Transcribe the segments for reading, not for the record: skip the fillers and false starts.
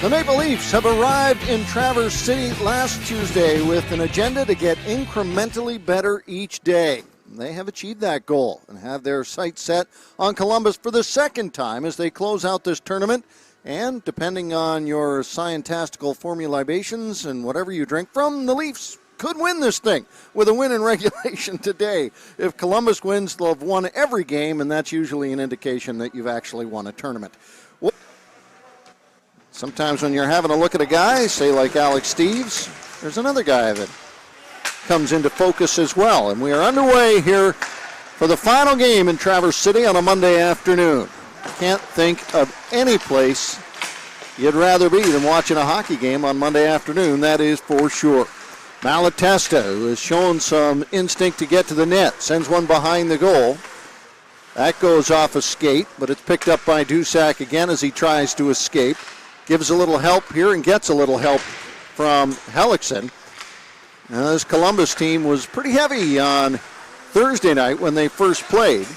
The Maple Leafs have arrived in Traverse City last Tuesday with an agenda to get incrementally better each day. They have achieved that goal and have their sights set on Columbus for the second time as they close out this tournament. And depending on your scientistical formulations and whatever you drink from, the Leafs could win this thing with a win in regulation today. If Columbus wins, they'll have won every game, and that's usually an indication that you've actually won a tournament. Sometimes when you're having a look at a guy, say like Alex Steeves, there's another guy that comes into focus as well. And we are underway here for the final game in Traverse City on a Monday afternoon. Can't think of any place you'd rather be than watching a hockey game on Monday afternoon, that is for sure. Malatesta, who has shown some instinct to get to the net, sends one behind the goal. That goes off a skate, but it's picked up by Dusak again as he tries to escape. Gives a little help here and gets a little help from Hellickson. Now, this Columbus team was pretty heavy on Thursday night when they first played.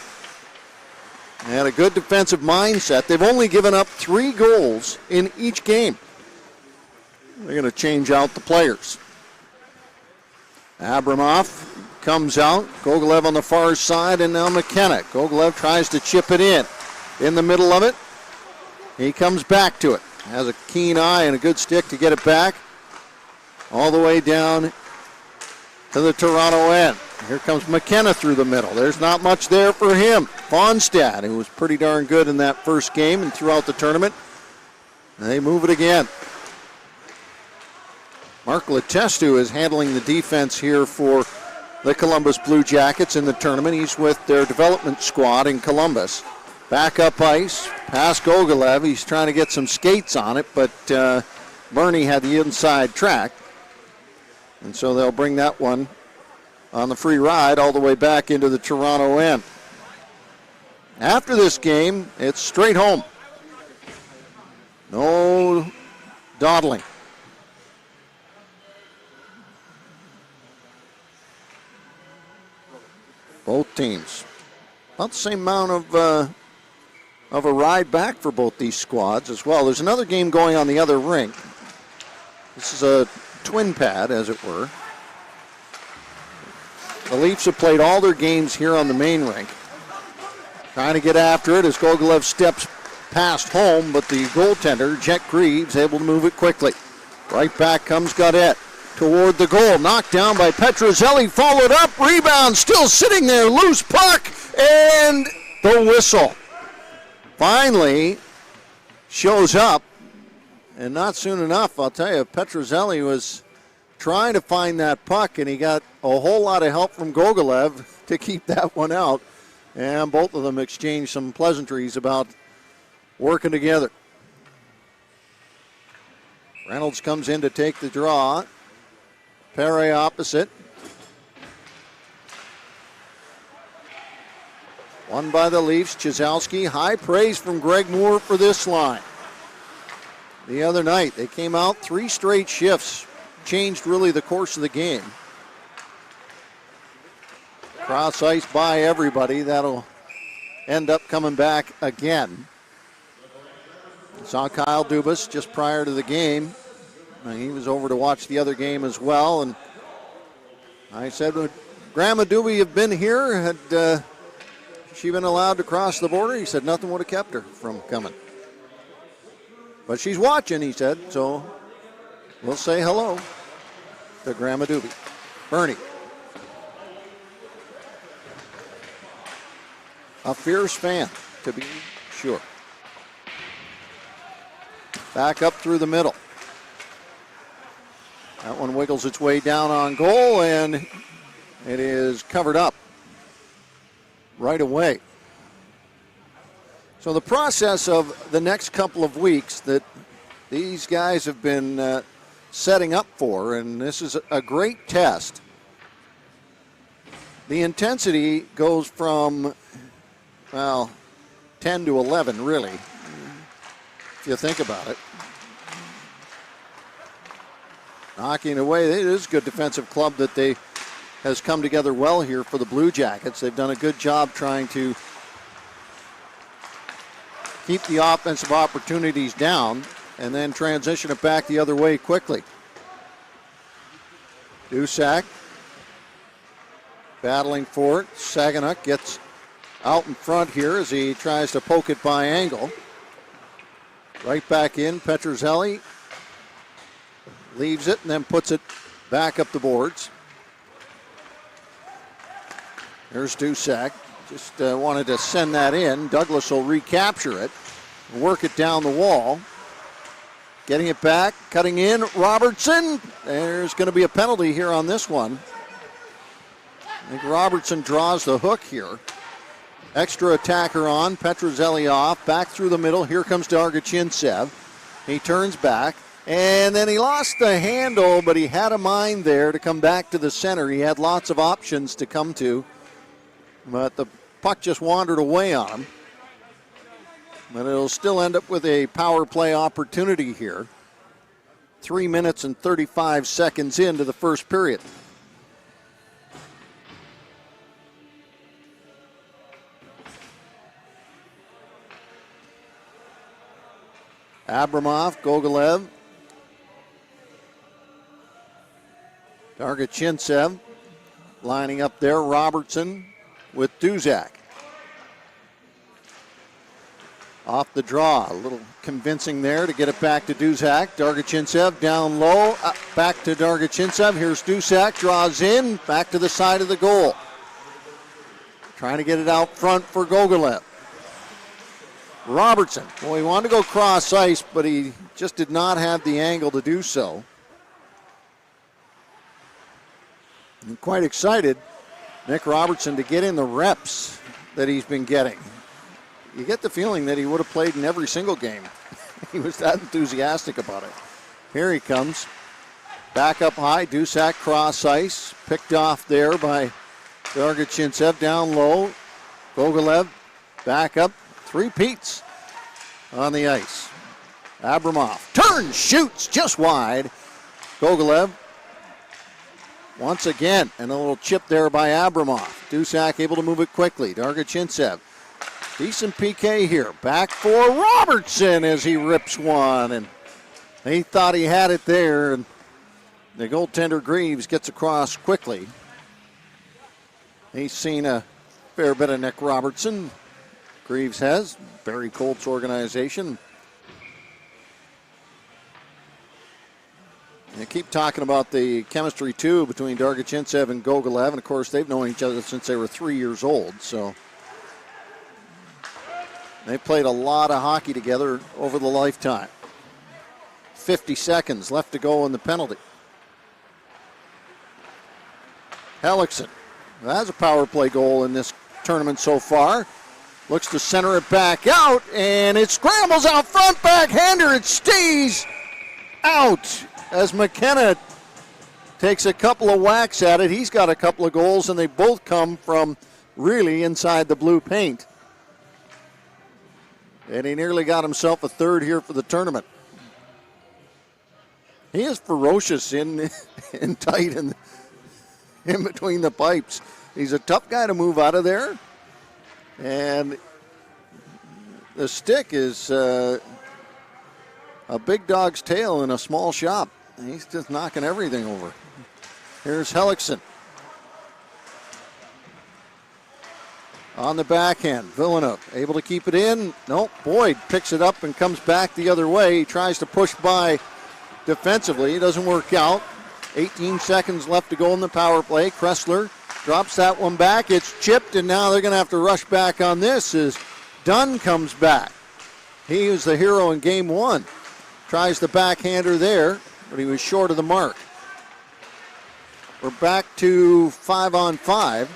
They had a good defensive mindset. They've only given up 3 goals in each game. They're going to change out the players. Abramov comes out. Gogolev on the far side, and now McKenna. Gogolev tries to chip it in the middle of it. He comes back to it. Has a keen eye and a good stick to get it back. All the way down to the Toronto end. Here comes McKenna through the middle. There's not much there for him. Fonstad, who was pretty darn good in that first game and throughout the tournament. They move it again. Mark Letestu is handling the defense here for the Columbus Blue Jackets in the tournament. He's with their development squad in Columbus. Back up ice, past Gogolev. He's trying to get some skates on it, but Bernie had the inside track. And so they'll bring that one on the free ride all the way back into the Toronto end. After this game, it's straight home. No dawdling. Both teams. About the same amount of a ride back for both these squads as well. There's another game going on the other rink. This is a twin pad, as it were. The Leafs have played all their games here on the main rink. Trying to get after it as Gogolev steps past home, but the goaltender, Jet Greaves, able to move it quickly. Right back comes Gaudette toward the goal. Knocked down by Petrozelli, followed up, rebound, still sitting there, loose puck, and the whistle. Finally shows up, and not soon enough, I'll tell you. Petrozelli was trying to find that puck, and he got a whole lot of help from Gogolev to keep that one out, and both of them exchanged some pleasantries about working together. Reynolds comes in to take the draw. Perry opposite. Won by the Leafs. Chishalski, high praise from Greg Moore for this line. The other night, they came out 3 straight shifts, changed really the course of the game. Cross ice by everybody. That'll end up coming back again. Saw Kyle Dubas just prior to the game. He was over to watch the other game as well. And I said, would Grandma Doobie have been here? Had she been allowed to cross the border? He said nothing would have kept her from coming. But she's watching, he said, so we'll say hello to Grandma Doobie. Bernie. A fierce fan, to be sure. Back up through the middle. That one wiggles its way down on goal, and it is covered up right away. So the process of the next couple of weeks that these guys have been setting up for, and this is a great test. The intensity goes from, well, 10 to 11, really, if you think about it. Knocking away, it is a good defensive club that has come together well here for the Blue Jackets. They've done a good job trying to keep the offensive opportunities down. and then transition it back the other way quickly. Dusak battling for it. Saganuk gets out in front here as he tries to poke it by angle. Right back in, Petrozelli leaves it and then puts it back up the boards. There's Dusak. Just wanted to send that in. Douglas will recapture it, work it down the wall. Getting it back, cutting in, Robertson. There's going to be a penalty here on this one. I think Robertson draws the hook here. Extra attacker on, Petrozelli off, back through the middle. Here comes Dargachintsev. He turns back, and then he lost the handle, but he had a mind there to come back to the center. He had lots of options to come to, but the puck just wandered away on him. But it'll still end up with a power play opportunity here. 3 minutes and 35 seconds into the first period. Abramov, Gogolev, Dargachintsev lining up there. Robertson with Dusak. Off the draw, a little convincing there to get it back to Dusak. Dargachintsev down low, back to Dargachintsev. Here's Dusak, draws in, back to the side of the goal. Trying to get it out front for Gogolev. Robertson, well, he wanted to go cross ice, but he just did not have the angle to do so. I'm quite excited, Nick Robertson, to get in the reps that he's been getting. You get the feeling that he would have played in every single game. He was that enthusiastic about it. Here he comes. Back up high, Dusak cross ice. Picked off there by Dargachintsev down low. Gogolev back up. Three-peats on the ice. Abramov turns, shoots just wide. Gogolev once again, and a little chip there by Abramov. Dusak able to move it quickly. Dargachintsev. Decent PK here. Back for Robertson as he rips one. And he thought he had it there. And the goaltender Greaves gets across quickly. He's seen a fair bit of Nick Robertson. Greaves has. Barry Colt's organization. They keep talking about the chemistry, too, between Dargachintsev and Gogolev. And, of course, they've known each other since they were 3 years old. So they played a lot of hockey together over the lifetime. 50 seconds left to go in the penalty. Hellickson. That's a power play goal in this tournament so far. Looks to center it back out, and it scrambles out front, backhander. It stays out as McKenna takes a couple of whacks at it. He's got a couple of goals, and they both come from really inside the blue paint. And he nearly got himself a third here for the tournament. He is ferocious in tight and in between the pipes. He's a tough guy to move out of there. And the stick is a big dog's tail in a small shop. He's just knocking everything over. Here's Hellickson. On the backhand, Villeneuve able to keep it in. Nope, Boyd picks it up and comes back the other way. He tries to push by defensively. It doesn't work out. 18 seconds left to go in the power play. Kressler drops that one back. It's chipped, and now they're going to have to rush back on this as Dunn comes back. He was the hero in game one. Tries the backhander there, but he was short of the mark. We're back to 5-on-5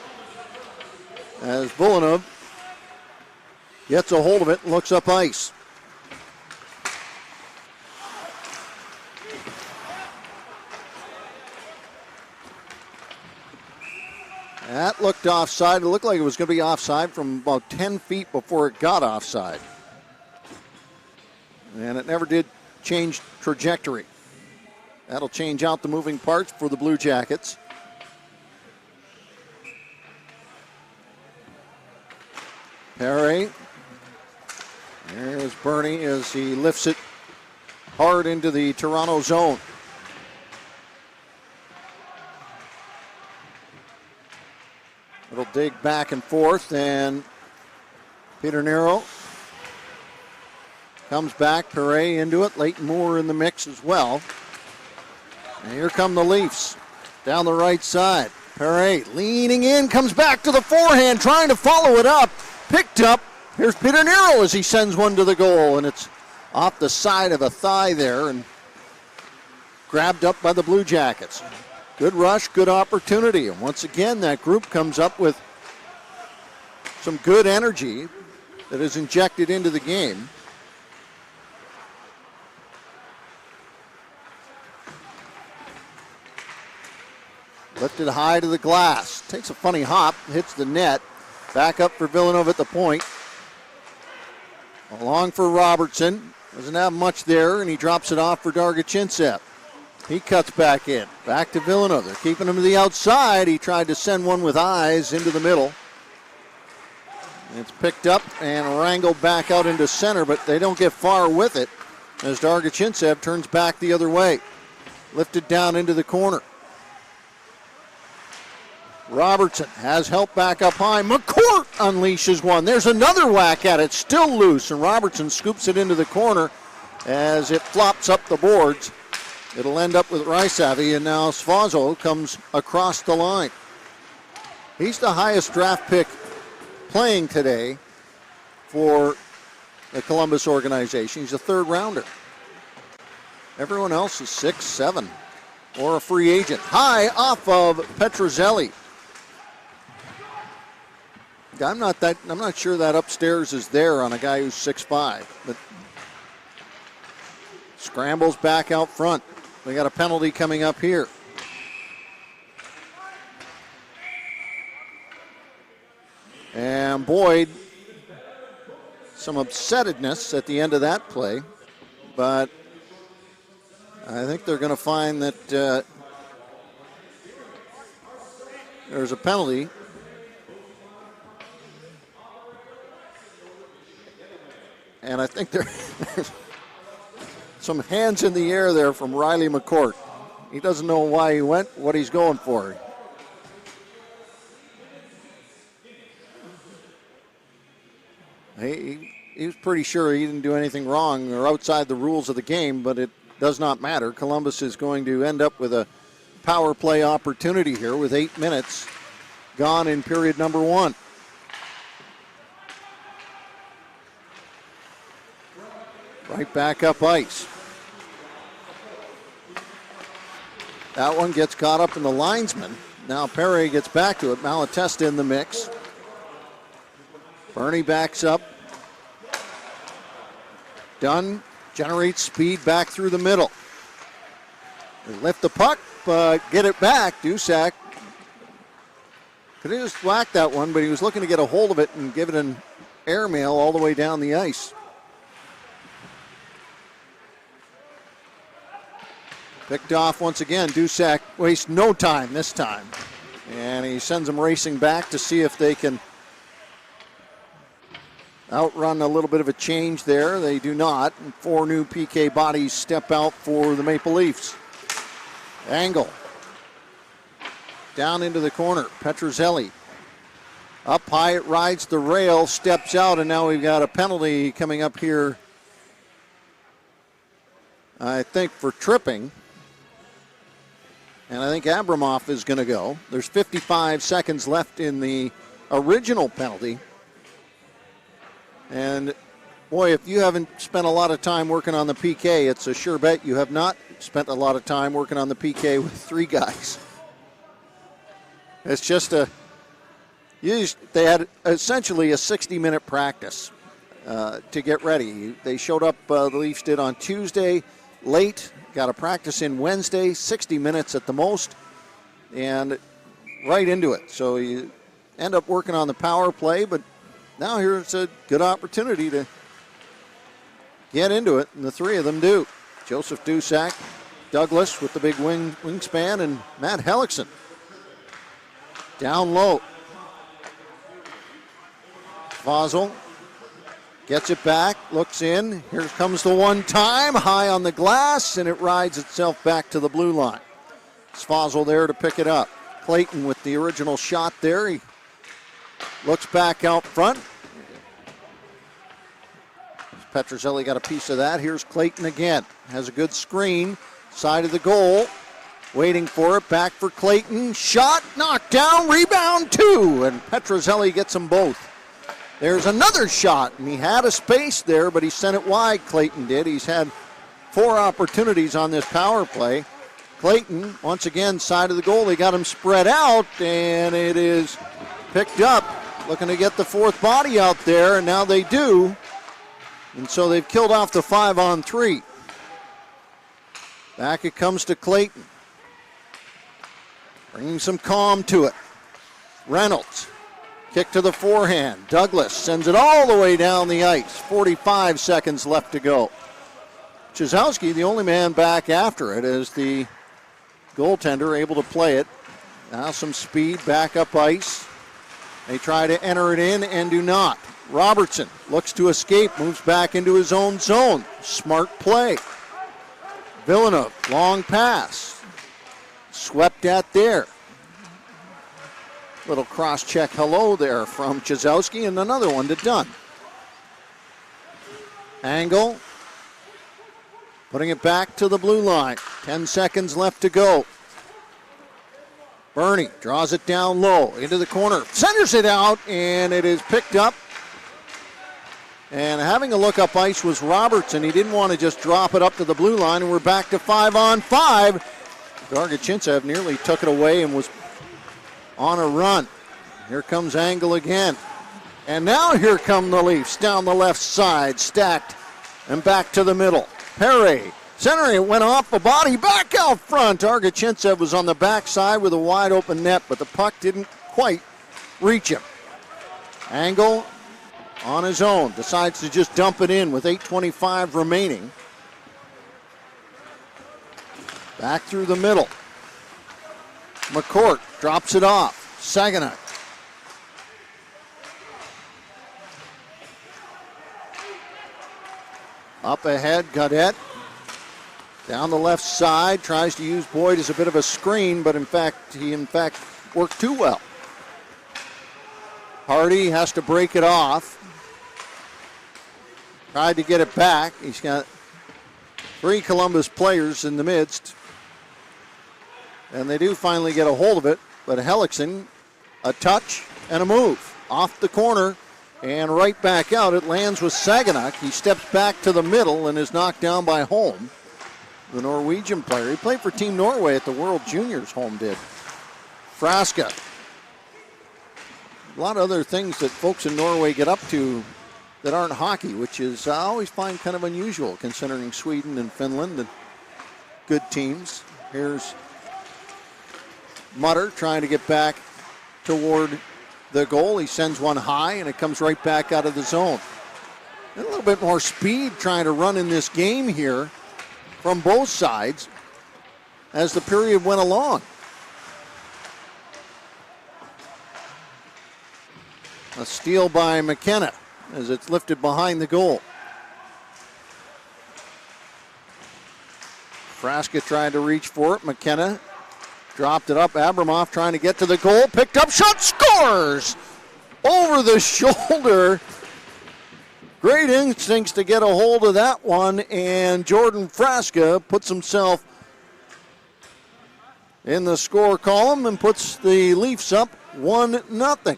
as Villeneuve gets a hold of it and looks up ice. That looked offside. It looked like it was going to be offside from about 10 feet before it got offside. And it never did change trajectory. That'll change out the moving parts for the Blue Jackets. Perry. There's Bernie as he lifts it hard into the Toronto zone. It'll dig back and forth, and Peter Nero comes back. Perret into it. Leighton Moore in the mix as well. And here come the Leafs down the right side. Perret leaning in, comes back to the forehand, trying to follow it up. Picked up. Here's Peter Nero as he sends one to the goal, and it's off the side of a thigh there and grabbed up by the Blue Jackets. Good rush, good opportunity. And once again, that group comes up with some good energy that is injected into the game. Lifted high to the glass. Takes a funny hop, hits the net. Back up for Villanova at the point. Along for Robertson. Doesn't have much there, and he drops it off for Dargachintsev. He cuts back in. Back to Villanova. They're keeping him to the outside. He tried to send one with eyes into the middle. It's picked up and wrangled back out into center, but they don't get far with it as Dargachintsev turns back the other way. Lifted down into the corner. Robertson has help back up high. McCourt unleashes one. There's another whack at it. Still loose, and Robertson scoops it into the corner as it flops up the boards. It'll end up with Raisavi, and now Svazo comes across the line. He's the highest draft pick playing today for the Columbus organization. He's a third rounder. Everyone else is 6, 7, or a free agent. High off of Petrozelli. I'm not sure that upstairs is there on a guy who's 6'5", but scrambles back out front. We got a penalty coming up here. And Boyd, some upsettedness at the end of that play, but I think they're going to find that there's a penalty. And I think there's some hands in the air there from Riley McCourt. He doesn't know why he went, what he's going for. He was pretty sure he didn't do anything wrong or outside the rules of the game, but it does not matter. Columbus is going to end up with a power play opportunity here with 8 minutes gone in period number 1. Right back up ice. That one gets caught up in the linesman. Now Perret gets back to it. Malatesta in the mix. Bernie backs up. Dunn generates speed back through the middle. They lift the puck, but get it back. Dusak could have just whacked that one, but he was looking to get a hold of it and give it an airmail all the way down the ice. Picked off once again. Dusak wastes no time this time. And he sends them racing back to see if they can outrun a little bit of a change there. They do not. And 4 new PK bodies step out for the Maple Leafs. Angle. Down into the corner. Petrozelli. Up high, it rides the rail, steps out, and now we've got a penalty coming up here, I think, for tripping. And I think Abramov is going to go. There's 55 seconds left in the original penalty. And, boy, if you haven't spent a lot of time working on the PK, it's a sure bet you have not spent a lot of time working on the PK with 3 guys. It's just they had essentially a 60-minute practice to get ready. They showed up, the Leafs did, on Tuesday late. Got a practice in Wednesday, 60 minutes at the most, and right into it. So you end up working on the power play, but now here's a good opportunity to get into it, and the 3 of them do. Joseph Dusak, Douglas with the big wingspan, and Matt Hellickson. Down low. Fossil Gets it back, looks in. Here comes the one-time, high on the glass, and it rides itself back to the blue line. Sfosel there to pick it up. Clayton with the original shot there. He looks back out front. Petrozelli got a piece of that. Here's Clayton again. Has a good screen. Side of the goal. Waiting for it. Back for Clayton. Shot. Knocked down. Rebound 2. And Petrozelli gets them both. There's another shot. And he had a space there, but he sent it wide. Clayton did. He's had 4 opportunities on this power play. Clayton, once again, side of the goal. They got him spread out, and it is picked up. Looking to get the 4th body out there, and now they do. And so they've killed off the 5-on-3. Back it comes to Clayton. Bringing some calm to it. Reynolds. Kick to the forehand. Douglas sends it all the way down the ice. 45 seconds left to go. Chizowski, the only man back after it, as the goaltender able to play it. Now some speed back up ice. They try to enter it in and do not. Robertson looks to escape, moves back into his own zone. Smart play. Villeneuve, long pass. Swept at there. Little cross-check hello there from Chizowski, and another one to Dunn. Angle. Putting it back to the blue line. 10 seconds left to go. Bernie draws it down low into the corner. Centers it out, and it is picked up. And having a look up ice was Robertson. He didn't want to just drop it up to the blue line, and we're back to 5-on-5. Dargachintsev nearly took it away and was on a run. Here comes Angle again. And now here come the Leafs down the left side, stacked and back to the middle. Perry centering it, went off the body, back out front. Dargachintsev was on the backside with a wide open net, but the puck didn't quite reach him. Angle on his own, decides to just dump it in with 8:25 remaining. Back through the middle. McCourt drops it off. Saginaw. Up ahead, Gaudette. Down the left side, tries to use Boyd as a bit of a screen, but he worked too well. Hardy has to break it off. Tried to get it back. He's got 3 Columbus players in the midst. And they do finally get a hold of it, but Hellickson, a touch and a move. Off the corner and right back out. It lands with Saginaw. He steps back to the middle and is knocked down by Holm, the Norwegian player. He played for Team Norway at the World Juniors, Holm did. Frasca. A lot of other things that folks in Norway get up to that aren't hockey, which is I always find kind of unusual considering Sweden and Finland and good teams. Here's Mutter trying to get back toward the goal. He sends one high and it comes right back out of the zone. And a little bit more speed trying to run in this game here from both sides as the period went along. A steal by McKenna as it's lifted behind the goal. Frasca tried to reach for it. McKenna dropped it up. Abramoff trying to get to the goal. Picked up, shot, scores! Over the shoulder. Great instincts to get a hold of that one, and Jordan Frasca puts himself in the score column and puts the Leafs up 1-0.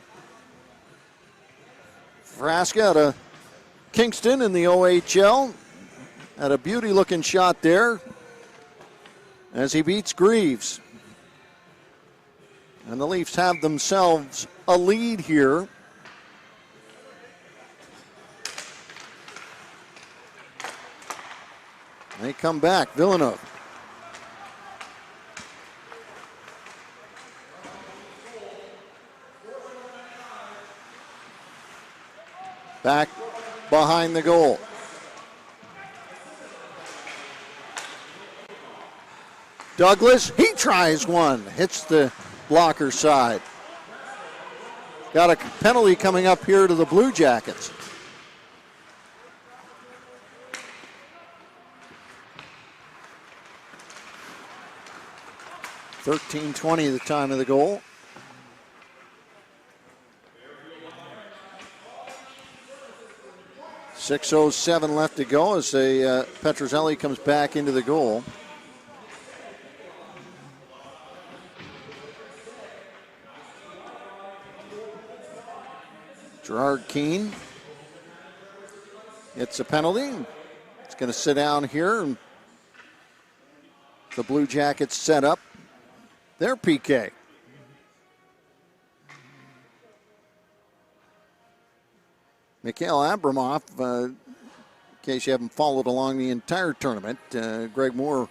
Frasca out of Kingston in the OHL. Had a beauty-looking shot there as he beats Greaves. And the Leafs have themselves a lead here. They come back. Villeneuve. Back behind the goal. Douglas, he tries one. Hits the blocker side. Got a penalty coming up here to the Blue Jackets. 13:20 the time of the goal. .607 left to go as Petrozelli comes back into the goal. Gerard Keane gets a penalty. It's going to sit down here. And the Blue Jackets set up their PK. Mikhail Abramov, in case you haven't followed along the entire tournament, Greg Moore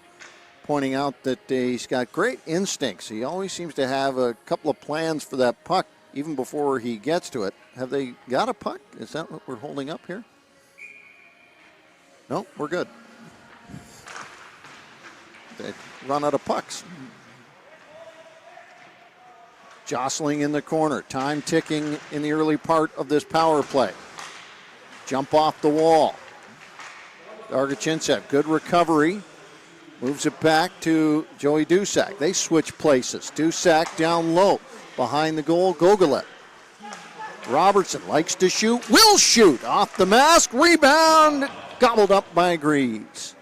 pointing out that he's got great instincts. He always seems to have a couple of plans for that puck even before he gets to it. Have they got a puck? Is that what we're holding up here? No, we're good. They run out of pucks. Jostling in the corner. Time ticking in the early part of this power play. Jump off the wall. Dargachintsev, good recovery. Moves it back to Joey Dusak. They switch places. Dusak down low. Behind the goal, Gogolev. Robertson likes to shoot. Will shoot. Off the mask. Rebound. Gobbled up by Greaves.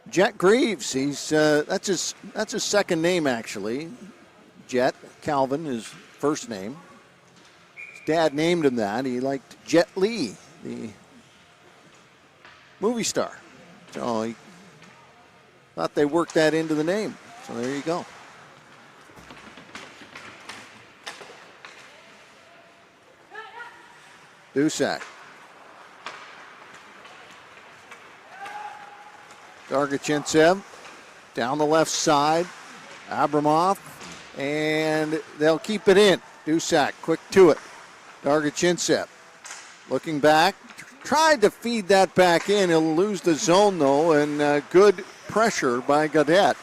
Jet Greaves. That's his second name, actually. Jet. Calvin, his first name. His dad named him that. He liked Jet Li, the movie star. So he thought they worked that into the name. So there you go. Dusak. Dargachintsev down the left side. Abramov. And they'll keep it in. Dusak quick to it. Dargachintsev looking back. Tried to feed that back in. He'll lose the zone, though, and good pressure by Gaudette.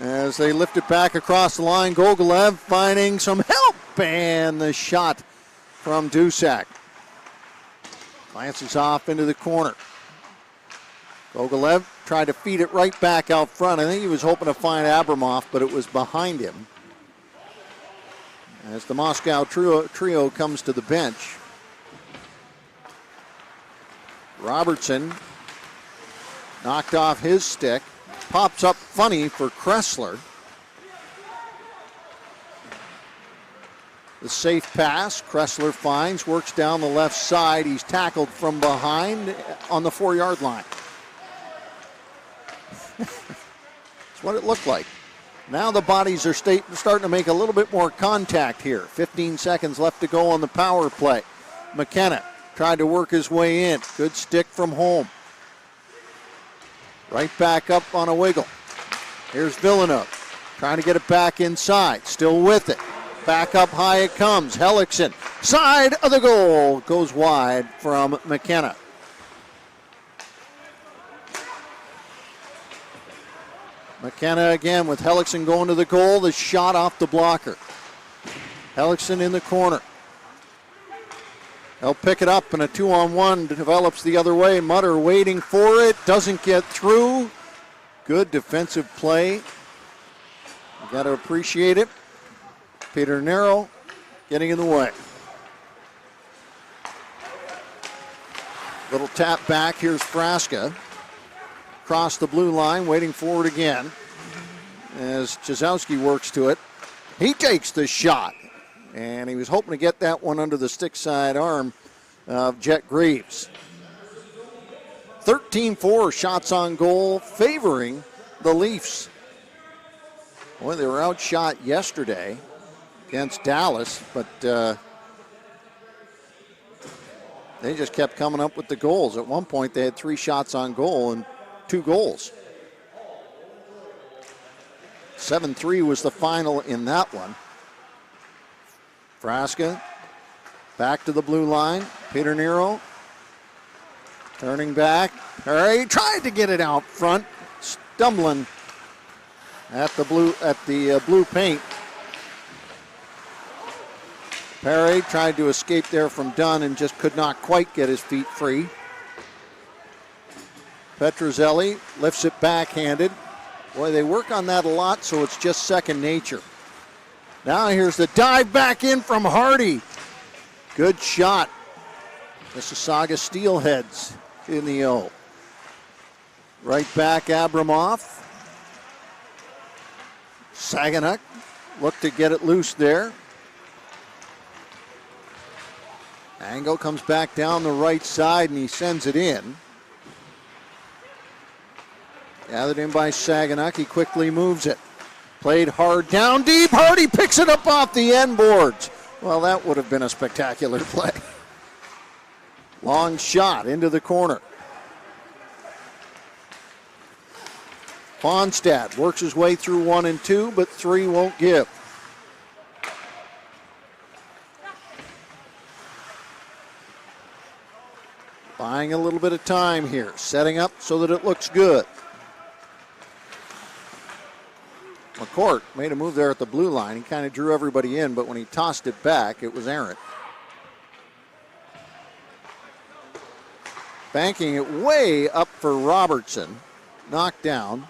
As they lift it back across the line, Gogolev finding some help, and the shot from Dusak. Glances off into the corner. Gogolev tried to feed it right back out front. I think he was hoping to find Abramov, but it was behind him. As the Moscow trio comes to the bench. Robertson knocked off his stick. Pops up funny for Kressler. The safe pass, Kressler finds, works down the left side. He's tackled from behind on the 4-yard line. That's what it looked like. Now the bodies are starting to make a little bit more contact here. 15 seconds left to go on the power play. McKenna tried to work his way in. Good stick from home. Right back up on a wiggle. Here's Villeneuve trying to get it back inside. Still with it. Back up high it comes. Hellickson, side of the goal. Goes wide from McKenna. McKenna again with Hellickson going to the goal. The shot off the blocker. Hellickson in the corner. They'll pick it up, and a 2-on-1 develops the other way. Mutter waiting for it. Doesn't get through. Good defensive play. You got to appreciate it. Peter Nero getting in the way. Little tap back. Here's Frasca. Across the blue line, waiting for it again. As Chazowski works to it. He takes the shot. And he was hoping to get that one under the stick side arm of Jet Greaves. 13-4 shots on goal favoring the Leafs. Boy, they were outshot yesterday against Dallas, but they just kept coming up with the goals. At one point, they had 3 shots on goal and 2 goals. 7-3 was the final in that one. Frasca back to the blue line. Peter Nero turning back. Perry tried to get it out front, stumbling at the blue paint. Perry tried to escape there from Dunn and just could not quite get his feet free. Petrozelli lifts it backhanded. Boy, they work on that a lot, so it's just second nature. Now here's the dive back in from Hardy. Good shot. Mississauga Steelheads in the O. Right back, Abramov. Saginaw looked to get it loose there. Angle comes back down the right side and he sends it in. Gathered in by Saginaw. He quickly moves it. Played hard down deep. Hardy picks it up off the end boards. Well, that would have been a spectacular play. Long shot into the corner. Fonstad works his way through 1 and 2, but 3 won't give. Buying a little bit of time here, setting up so that it looks good. McCourt made a move there at the blue line. He kind of drew everybody in, but when he tossed it back, it was errant. Banking it way up for Robertson. Knocked down.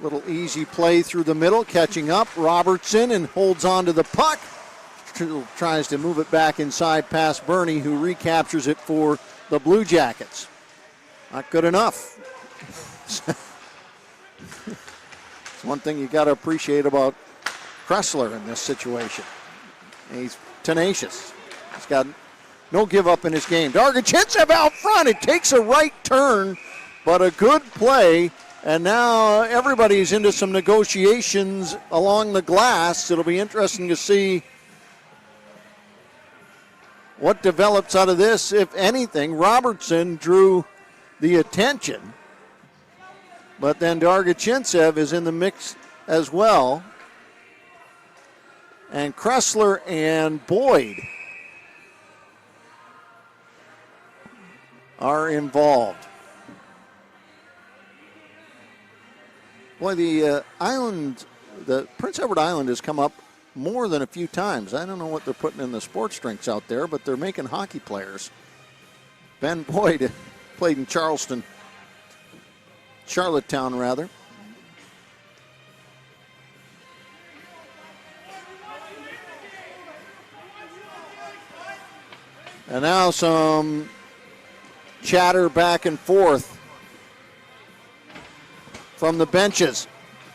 Little easy play through the middle, catching up. Robertson and holds on to the puck. Tries to move it back inside past Bernie, who recaptures it for the Blue Jackets. Not good enough. It's one thing you got to appreciate about Kressler in this situation. He's tenacious. He's got no give up in his game. Dargachintsev out front. It takes a right turn, but a good play. And now everybody's into some negotiations along the glass. It'll be interesting to see what develops out of this, if anything. Robertson drew the attention, but then Dargachintsev is in the mix as well. And Kressler and Boyd are involved. Boy, the Prince Edward Island has come up more than a few times. I don't know what they're putting in the sports drinks out there, but they're making hockey players. Ben Boyd played in Charlottetown rather. And now some chatter back and forth from the benches.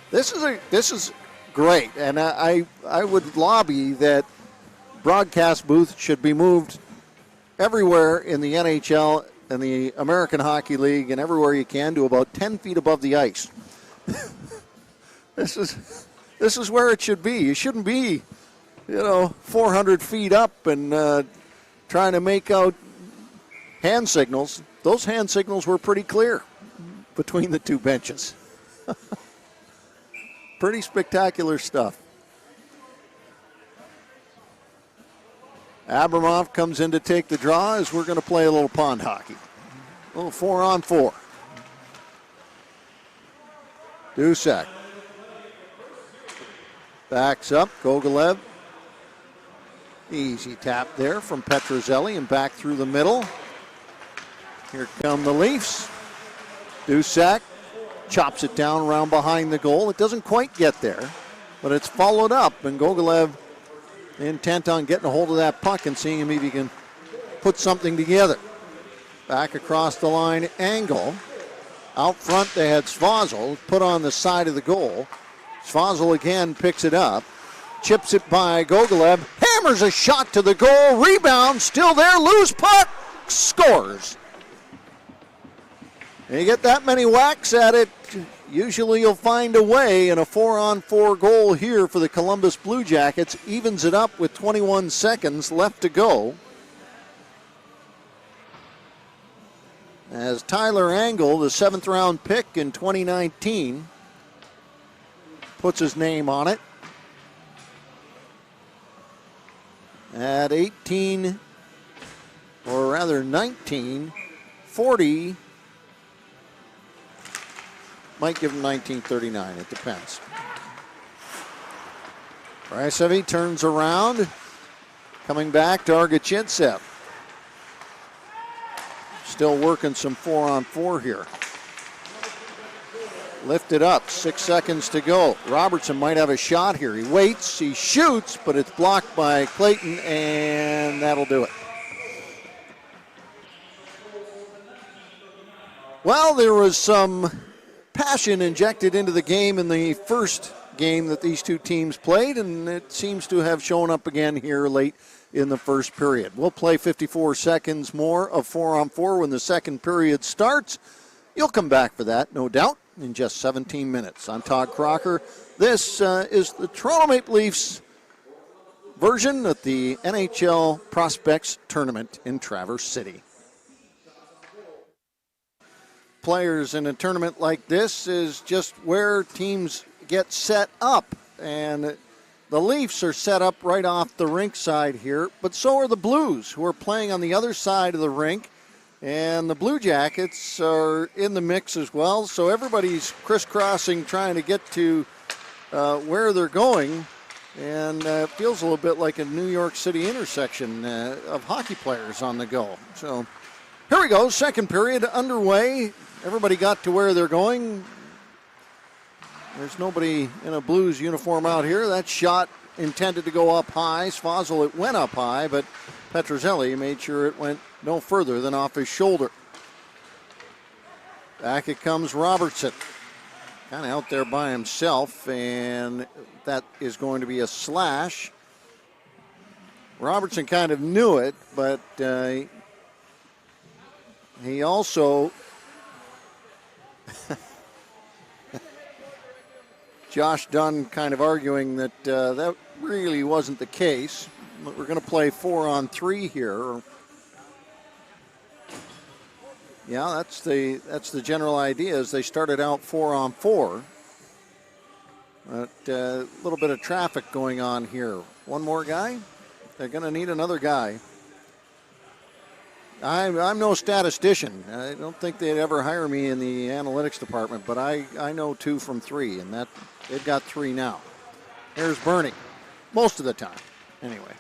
This is great, and I would lobby that broadcast booth should be moved everywhere in the NHL and the American Hockey League and everywhere you can to about 10 feet above the ice. This is where it should be. You shouldn't be, 400 feet up and trying to make out hand signals. Those hand signals were pretty clear between the two benches. Pretty spectacular stuff. Abramov comes in to take the draw as we're going to play a little pond hockey. A little 4-on-4. Dusak backs up. Gogolev. Easy tap there from Petrozelli and back through the middle. Here come the Leafs. Dusak chops it down around behind the goal. It doesn't quite get there, but it's followed up, and Gogolev intent on getting a hold of that puck and seeing if he can put something together. Back across the line, Angle. Out front they had Svozil put on the side of the goal. Svozil again picks it up, chips it by Gogolev, hammers a shot to the goal, rebound, still there, loose puck, scores. And you get that many whacks at it, usually you'll find a way, and a 4-on-4 goal here for the Columbus Blue Jackets evens it up with 21 seconds left to go. As Tyler Angle, the 7th-round pick in 2019, puts his name on it. At 18, or rather 19, 40, might give him 1939, it depends. Brysevy turns around, coming back, Dargachintsev. Still working some 4-on-4 here. Lifted up, 6 seconds to go. Robertson might have a shot here. He waits, he shoots, but it's blocked by Clayton, and that'll do it. Well, there was some passion injected into the game in the first game that these two teams played, and it seems to have shown up again here late in the first period. We'll play 54 seconds more of 4-on-4 when the second period starts. You'll come back for that, no doubt, in just 17 minutes. I'm Todd Crocker. This is the Toronto Maple Leafs version of the NHL Prospects Tournament in Traverse City. Players in a tournament like this is just where teams get set up, and the Leafs are set up right off the rink side here, but so are the Blues, who are playing on the other side of the rink. And the Blue Jackets are in the mix as well, so everybody's crisscrossing trying to get to where they're going, and it feels a little bit like a New York City intersection of hockey players on the go. So here we go, second period underway. Everybody got to where they're going. There's nobody in a Blues uniform out here. That shot intended to go up high. Svozil, it went up high, but Petrozelli made sure it went no further than off his shoulder. Back it comes Robertson. Kind of out there by himself, and that is going to be a slash. Robertson kind of knew it, but he also... Josh Dunn kind of arguing that that really wasn't the case. We're going to play 4-on-3 here. Yeah, that's the general idea. As they started out 4-on-4, but a little bit of traffic going on here. One more guy. They're going to need another guy. I'm no statistician. I don't think they'd ever hire me in the analytics department, but I know 2 from 3, and that they've got 3 now. Here's Bernie, most of the time, anyway.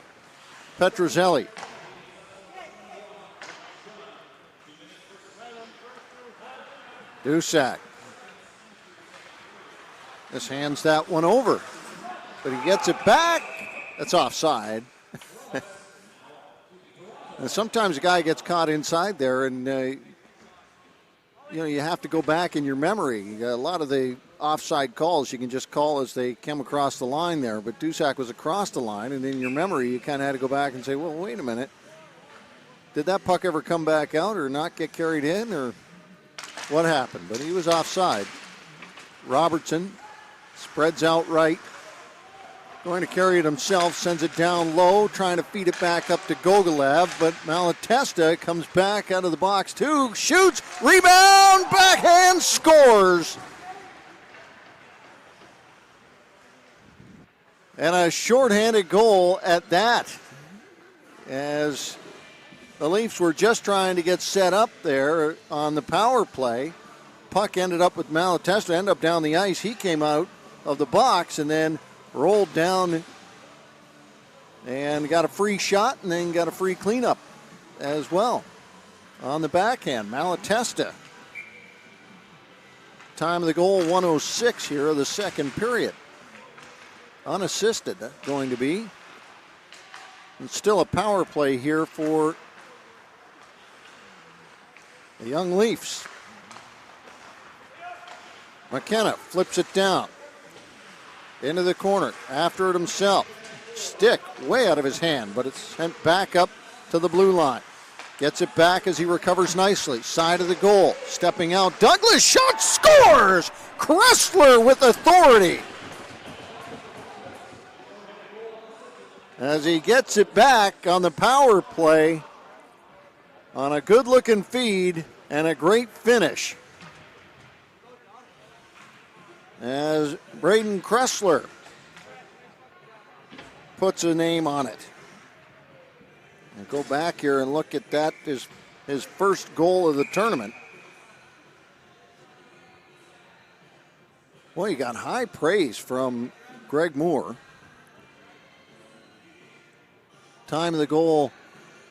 Petrozelli. Dusak. Just hands that one over, but he gets it back. That's offside. And sometimes a guy gets caught inside there, and you have to go back in your memory. A lot of the offside calls you can just call as they come across the line there, but Dusak was across the line, and in your memory you kind of had to go back and say, well, wait a minute. Did that puck ever come back out or not get carried in, or what happened? But he was offside. Robertson spreads out right. Going to carry it himself, sends it down low, trying to feed it back up to Gogolev, but Malatesta comes back out of the box too, shoots, rebound, backhand, scores. And a shorthanded goal at that, as the Leafs were just trying to get set up there on the power play. Puck ended up with Malatesta, ended up down the ice. He came out of the box and then rolled down and got a free shot and then got a free cleanup as well on the backhand. Malatesta. Time of the goal, 1:06 here of the second period. Unassisted, that's going to be. And still a power play here for the Young Leafs. McKenna flips it down. Into the corner, after it himself. Stick way out of his hand, but it's sent back up to the blue line. Gets it back as he recovers nicely. Side of the goal, stepping out. Douglas, shot, scores! Kressler with authority. As he gets it back on the power play on a good-looking feed and a great finish. As Braden Kressler puts a name on it. And go back here and look at that, his first goal of the tournament. Well, he got high praise from Greg Moore. Time of the goal,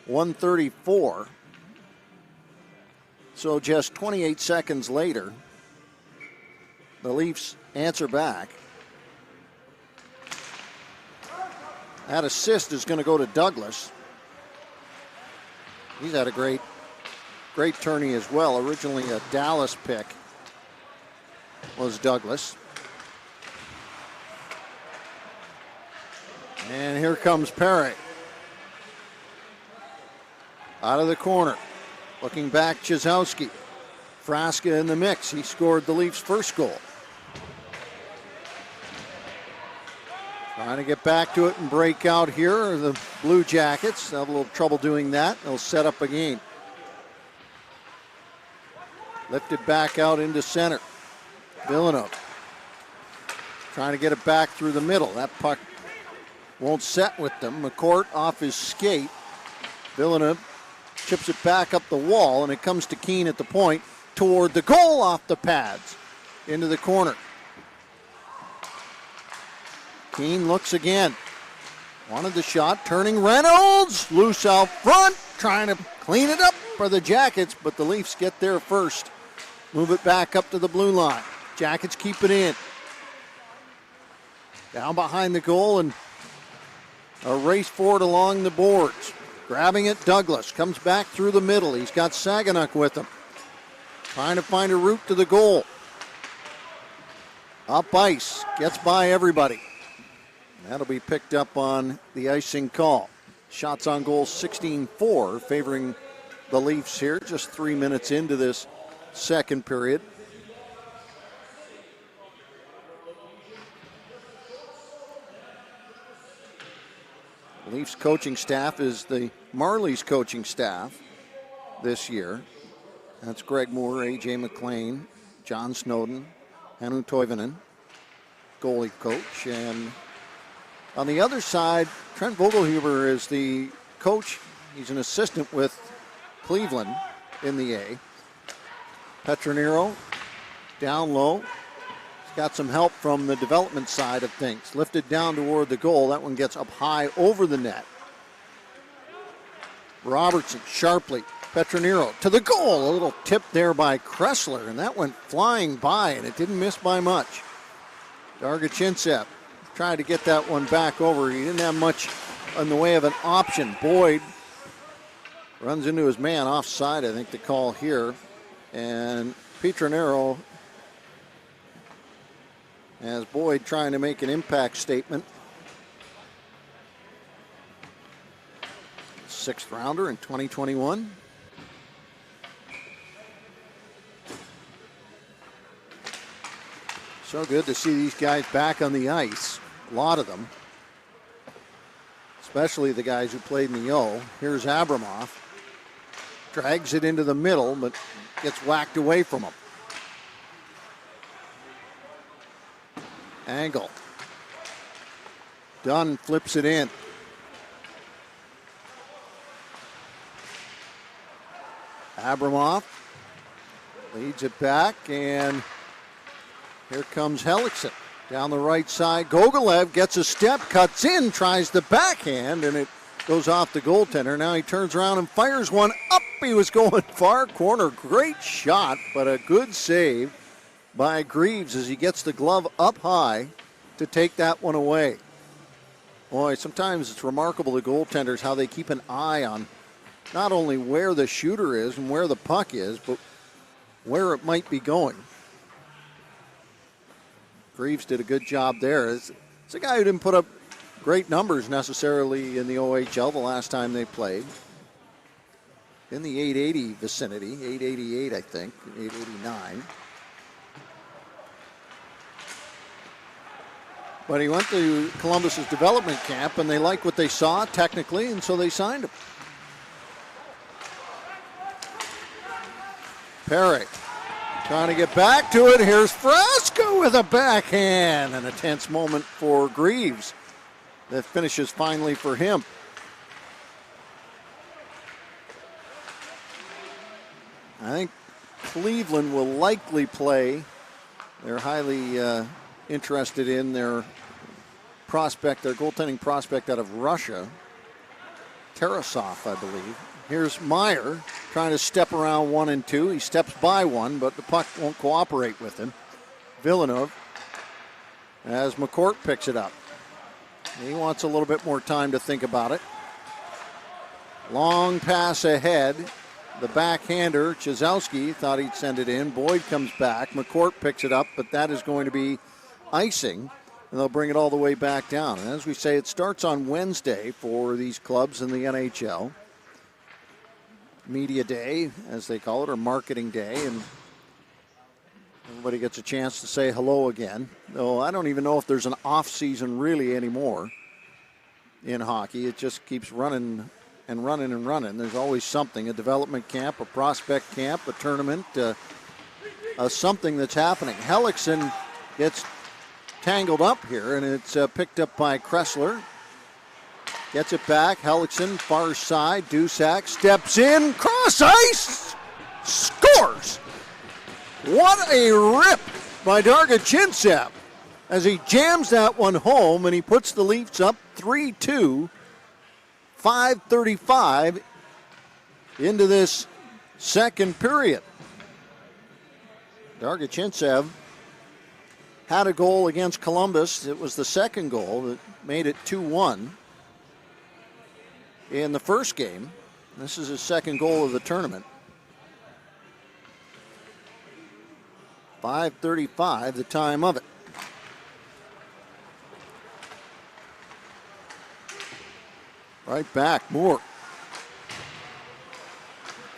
1:34. So just 28 seconds later, the Leafs answer back. That assist is going to go to Douglas. He's had a great tourney as well. Originally a Dallas pick was Douglas. And here comes Perry. Out of the corner. Looking back, Chizowski. Frasca in the mix. He scored the Leafs' first goal. Trying to get back to it and break out here are the Blue Jackets. They'll have a little trouble doing that. They'll set up a game. Lifted back out into center. Villeneuve trying to get it back through the middle. That puck won't set with them. McCourt off his skate. Villeneuve chips it back up the wall, and it comes to Keane at the point toward the goal off the pads into the corner. Keane looks again. Wanted the shot, turning Reynolds. Loose out front, trying to clean it up for the Jackets, but the Leafs get there first. Move it back up to the blue line. Jackets keep it in. Down behind the goal and a race for it along the boards. Grabbing it, Douglas comes back through the middle. He's got Saganuk with him. Trying to find a route to the goal. Up ice, gets by everybody. That'll be picked up on the icing call. Shots on goal 16-4, favoring the Leafs here, just 3 minutes into this second period. Leafs coaching staff is the Marlies coaching staff this year. That's Greg Moore, A.J. McLean, John Snowden, Hannu Toivonen, goalie coach. And on the other side, Trent Vogelhuber is the coach. He's an assistant with Cleveland in the A. Petronero down low. He's got some help from the development side of things. Lifted down toward the goal. That one gets up high over the net. Robertson sharply. Petronero to the goal. A little tip there by Kressler, and that went flying by, and it didn't miss by much. Dargachintsev tried to get that one back over. He didn't have much in the way of an option. Boyd runs into his man offside, I think the call here. And Petronero has Boyd trying to make an impact statement. Sixth rounder in 2021. So good to see these guys back on the ice. A lot of them. Especially the guys who played in the O. Here's Abramov. Drags it into the middle, but gets whacked away from him. Angle. Dunn flips it in. Abramov leads it back, and here comes Hellickson. Down the right side, Gogolev gets a step, cuts in, tries the backhand, and it goes off the goaltender. Now he turns around and fires one up. He was going far corner. Great shot, but a good save by Greaves as he gets the glove up high to take that one away. Boy, sometimes it's remarkable, the goaltenders, how they keep an eye on not only where the shooter is and where the puck is, but where it might be going. Greaves did a good job there. It's a guy who didn't put up great numbers necessarily in the OHL the last time they played. In the 880 vicinity, 888 I think, 889. But he went to Columbus's development camp, and they liked what they saw technically, and so they signed him. Perry trying to get back to it. Here's Frasca with a backhand, and a tense moment for Greaves. That finishes finally for him. I think Cleveland will likely play. They're highly interested in their prospect, their goaltending prospect out of Russia. Tarasov, I believe. Here's Meyer trying to step around 1 and 2. He steps by one, but the puck won't cooperate with him. Villeneuve, as McCourt picks it up. He wants a little bit more time to think about it. Long pass ahead. The backhander, Chizowski, thought he'd send it in. Boyd comes back. McCourt picks it up, but that is going to be icing, and they'll bring it all the way back down. And as we say, it starts on Wednesday for these clubs in the NHL. Media Day, as they call it, or marketing day, and everybody gets a chance to say hello again. Though I don't even know if there's an off season really anymore in hockey. It just keeps running and running and running. There's always something, a development camp, a prospect camp, a tournament, something that's happening. Hellickson gets tangled up here, and it's picked up by Kressler. Gets it back. Hellickson, far side. Dusak steps in. Cross ice. Scores. What a rip by Dargachintsev as he jams that one home, and he puts the Leafs up 3-2. 5:35 into this second period. Dargachintsev had a goal against Columbus. It was the second goal that made it 2-1 in the first game. This is his second goal of the tournament. 5:35, the time of it. Right back, Moore.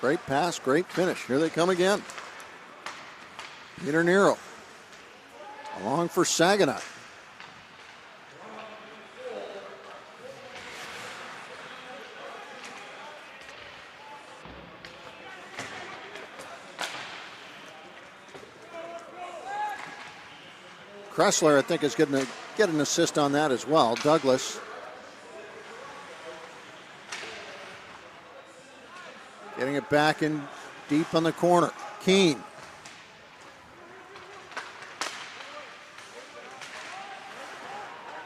Great pass, great finish. Here they come again. Peter Nero. Along for Saginaw. Kressler, I think, is going to get an assist on that as well. Douglas. Getting it back in deep on the corner. Keane.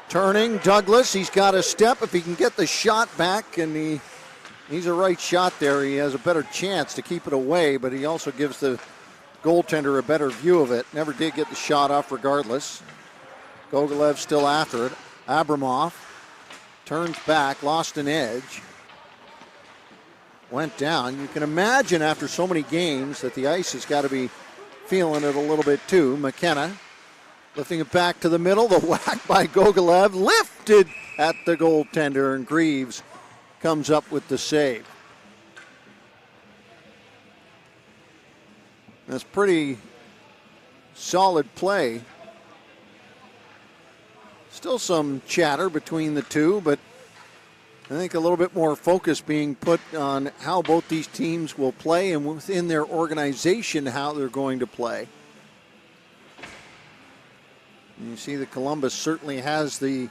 Turning, Douglas, he's got a step. If he can get the shot back, and he's a right shot there, he has a better chance to keep it away, but he also gives the goaltender a better view of it. Never did get the shot off regardless. Gogolev still after it. Abramov turns back, lost an edge. Went down. You can imagine after so many games that the ice has got to be feeling it a little bit too. McKenna lifting it back to the middle. The whack by Gogolev lifted at the goaltender, and Greaves comes up with the save. That's pretty solid play. Still some chatter between the two, but I think a little bit more focus being put on how both these teams will play and within their organization how they're going to play. And you see that Columbus certainly has the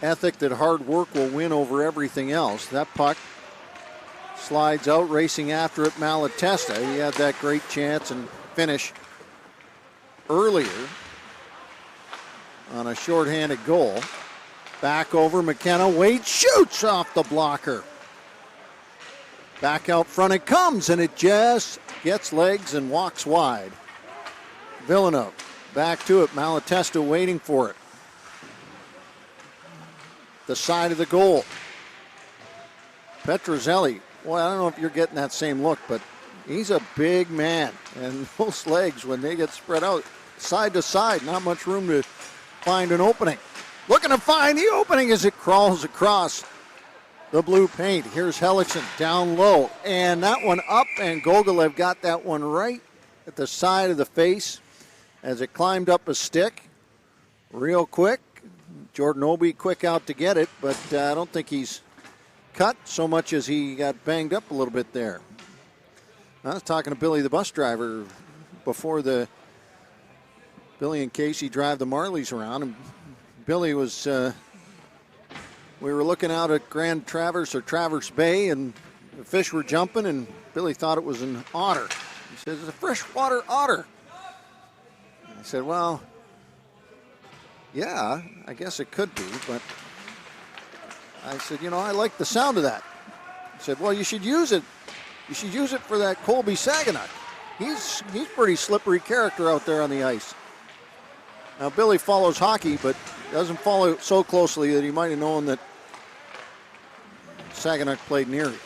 ethic that hard work will win over everything else. That puck slides out, racing after it, Malatesta. He had that great chance and finish earlier on a shorthanded goal. Back over McKenna. Wade shoots off the blocker. Back out front it comes, and it just gets legs and walks wide. Villeneuve back to it. Malatesta waiting for it. The side of the goal. Petrozelli. Well, I don't know if you're getting that same look, but he's a big man. And those legs, when they get spread out side to side, not much room to find an opening. Looking to find the opening as it crawls across the blue paint. Here's Hellickson down low. And that one up, and Gogolev got that one right at the side of the face as it climbed up a stick. Real quick. Jordan Obi quick out to get it, but I don't think he's cut so much as he got banged up a little bit there. I was talking to Billy, the bus driver, before Billy and Casey drive the Marlies around, and Billy was, we were looking out at Grand Traverse or Traverse Bay, and the fish were jumping, and Billy thought it was an otter. He says, it's a freshwater otter. I said, well, yeah, I guess it could be, but I said, I like the sound of that. said, well, you should use it. You should use it for that Colby Saganuk. He's pretty slippery character out there on the ice. Now, Billy follows hockey, but doesn't follow it so closely that he might have known that Saganuk played near it.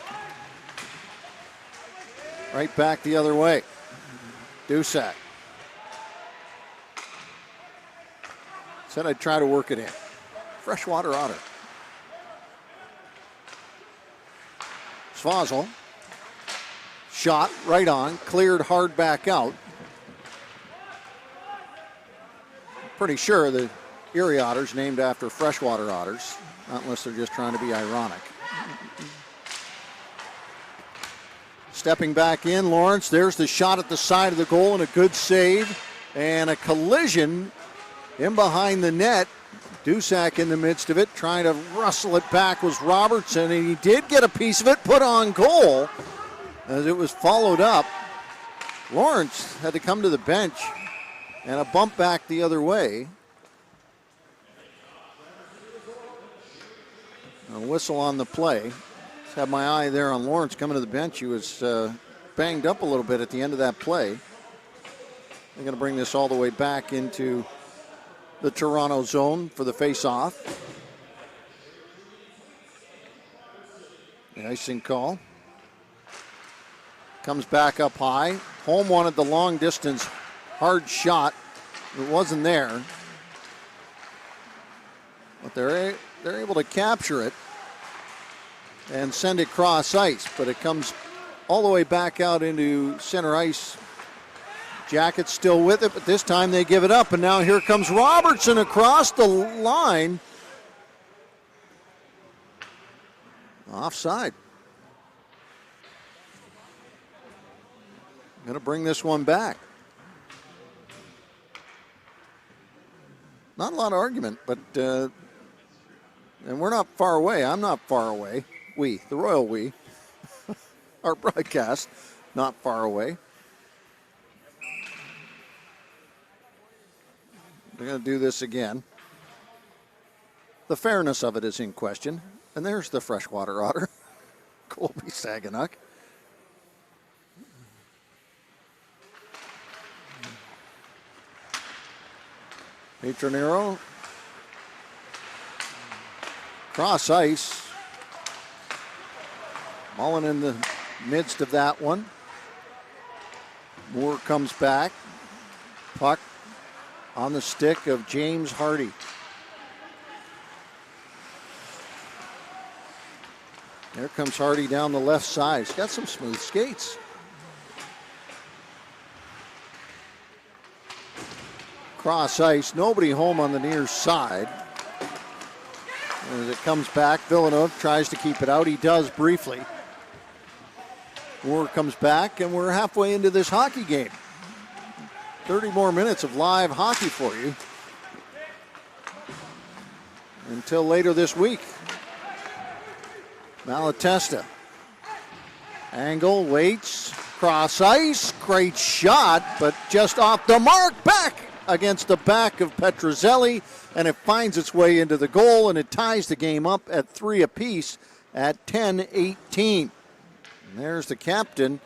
Right back the other way. Dusak. Said I'd try to work it in. Freshwater Otter. Svozil. Shot right on. Cleared hard back out. Pretty sure the Erie Otters named after freshwater otters. Not unless they're just trying to be ironic. Stepping back in, Lawrence. There's the shot at the side of the goal and a good save. And a collision in behind the net. Dusak in the midst of it, trying to wrestle it back was Robertson, and he did get a piece of it put on goal as it was followed up. Lawrence had to come to the bench and a bump back the other way. A whistle on the play. Just had my eye there on Lawrence coming to the bench. He was banged up a little bit at the end of that play. They're going to bring this all the way back into the Toronto zone for the face-off. The icing call. Comes back up high. Holm wanted the long distance hard shot. It wasn't there. But they're able to capture it and send it cross ice. But it comes all the way back out into center ice. Jackets still with it, but this time they give it up. And now here comes Robertson across the line. Offside. Going to bring this one back. Not a lot of argument, but and we're not far away. I'm not far away. We, the Royal We, our broadcast, not far away. We're going to do this again. The fairness of it is in question. And there's the freshwater otter, Colby Saganuk. Petronero. Cross ice. Mullen in the midst of that one. Moore comes back. Puck on the stick of James Hardy. There comes Hardy down the left side. He's got some smooth skates. Cross ice, nobody home on the near side. As it comes back, Villeneuve tries to keep it out. He does briefly. Moore comes back, and we're halfway into this hockey game. 30 more minutes of live hockey for you until later this week. Malatesta. Angle, waits, cross ice, great shot, but just off the mark, back against the back of Petrozelli, and it finds its way into the goal, and it ties the game up at 3 apiece at 10-18. And there's the captain,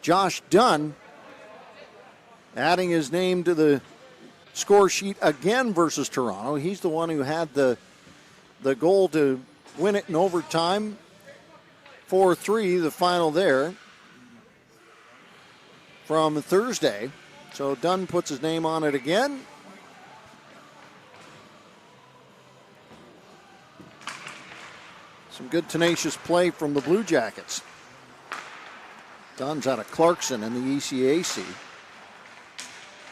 Josh Dunn, adding his name to the score sheet again versus Toronto. He's the one who had the goal to win it in overtime. 4-3, the final there from Thursday. So Dunn puts his name on it again. Some good tenacious play from the Blue Jackets. Dunn's out of Clarkson in the ECAC.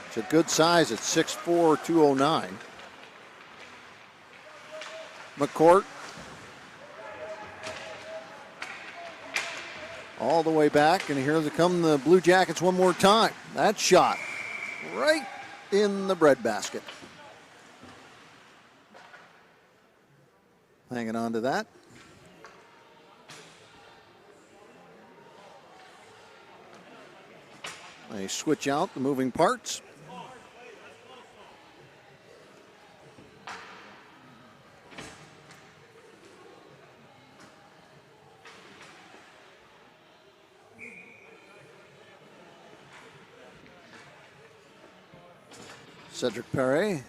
It's a good size at 6'4", 209. McCourt. All the way back, and here they come the Blue Jackets one more time. That shot right in the breadbasket. Hanging on to that. They switch out the moving parts. Cedric Perret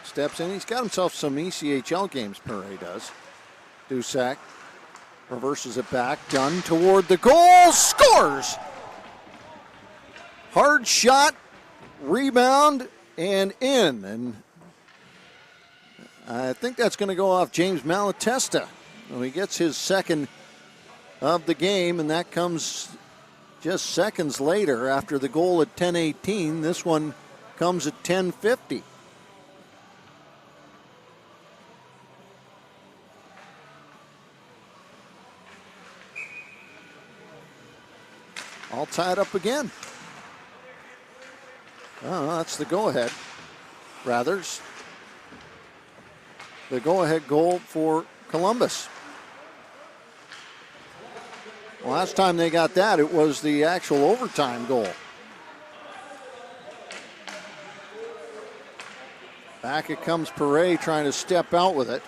steps in. He's got himself some ECHL games, Perret does. Dusak reverses it back. Dunn toward the goal. Scores! Hard shot, rebound, and in. And I think that's going to go off James Malatesta. Well, he gets his second of the game, and that comes just seconds later after the goal at 10:18. This one comes at 10:50. All tied up again. Oh, that's the go-ahead. Rathers. The go-ahead goal for Columbus. Last time they got that, it was the actual overtime goal. Back it comes Perret trying to step out with it.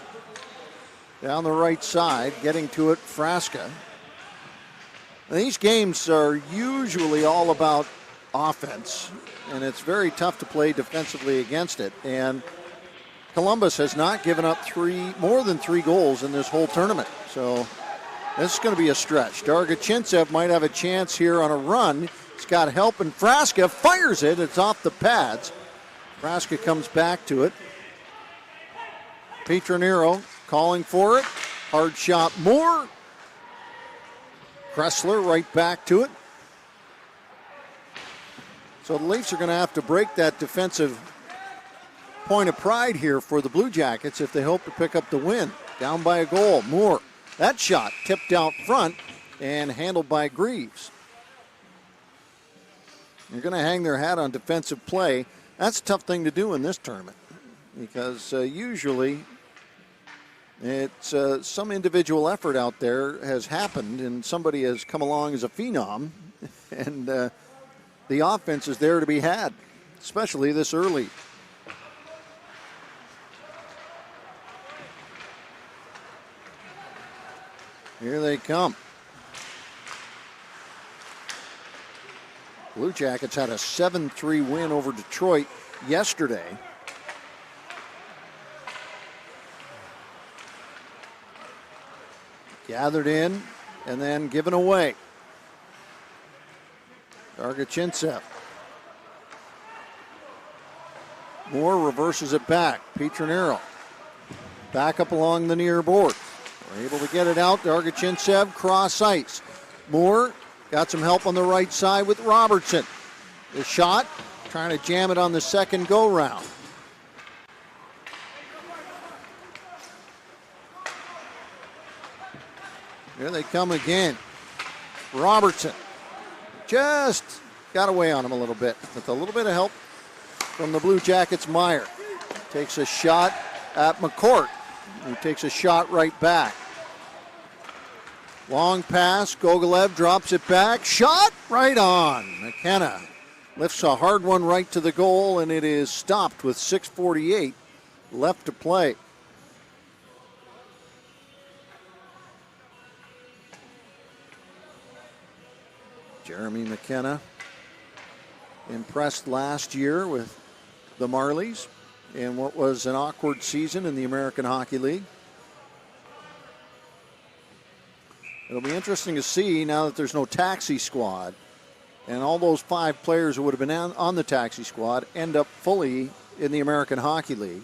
Down the right side, getting to it, Frasca. Now, these games are usually all about offense, and it's very tough to play defensively against it. And Columbus has not given up more than three goals in this whole tournament. So this is going to be a stretch. Dargachintsev might have a chance here on a run. He's got help, and Frasca fires it. It's off the pads. Frasca comes back to it. Petronero calling for it. Hard shot, Moore. Kressler right back to it. So the Leafs are going to have to break that defensive point of pride here for the Blue Jackets if they hope to pick up the win. Down by a goal, Moore. That shot tipped out front and handled by Greaves. They're going to hang their hat on defensive play. That's a tough thing to do in this tournament because usually it's some individual effort out there has happened and somebody has come along as a phenom and the offense is there to be had, especially this early. Here they come. Blue Jackets had a 7-3 win over Detroit yesterday. Gathered in and then given away. Dargachintsev. Moore reverses it back. Petronero. Back up along the near board. We're able to get it out. Dargachintsev cross ice. Moore got some help on the right side with Robertson. The shot, trying to jam it on the second go-round. Here they come again. Robertson just got away on him a little bit with a little bit of help from the Blue Jackets. Meyer takes a shot at McCourt, who takes a shot right back. Long pass, Gogolev drops it back, shot right on. McKenna lifts a hard one right to the goal, and it is stopped with 6:48 left to play. Jeremy McKenna impressed last year with the Marlies in what was an awkward season in the American Hockey League. It'll be interesting to see now that there's no taxi squad and all those 5 players who would have been on the taxi squad end up fully in the American Hockey League.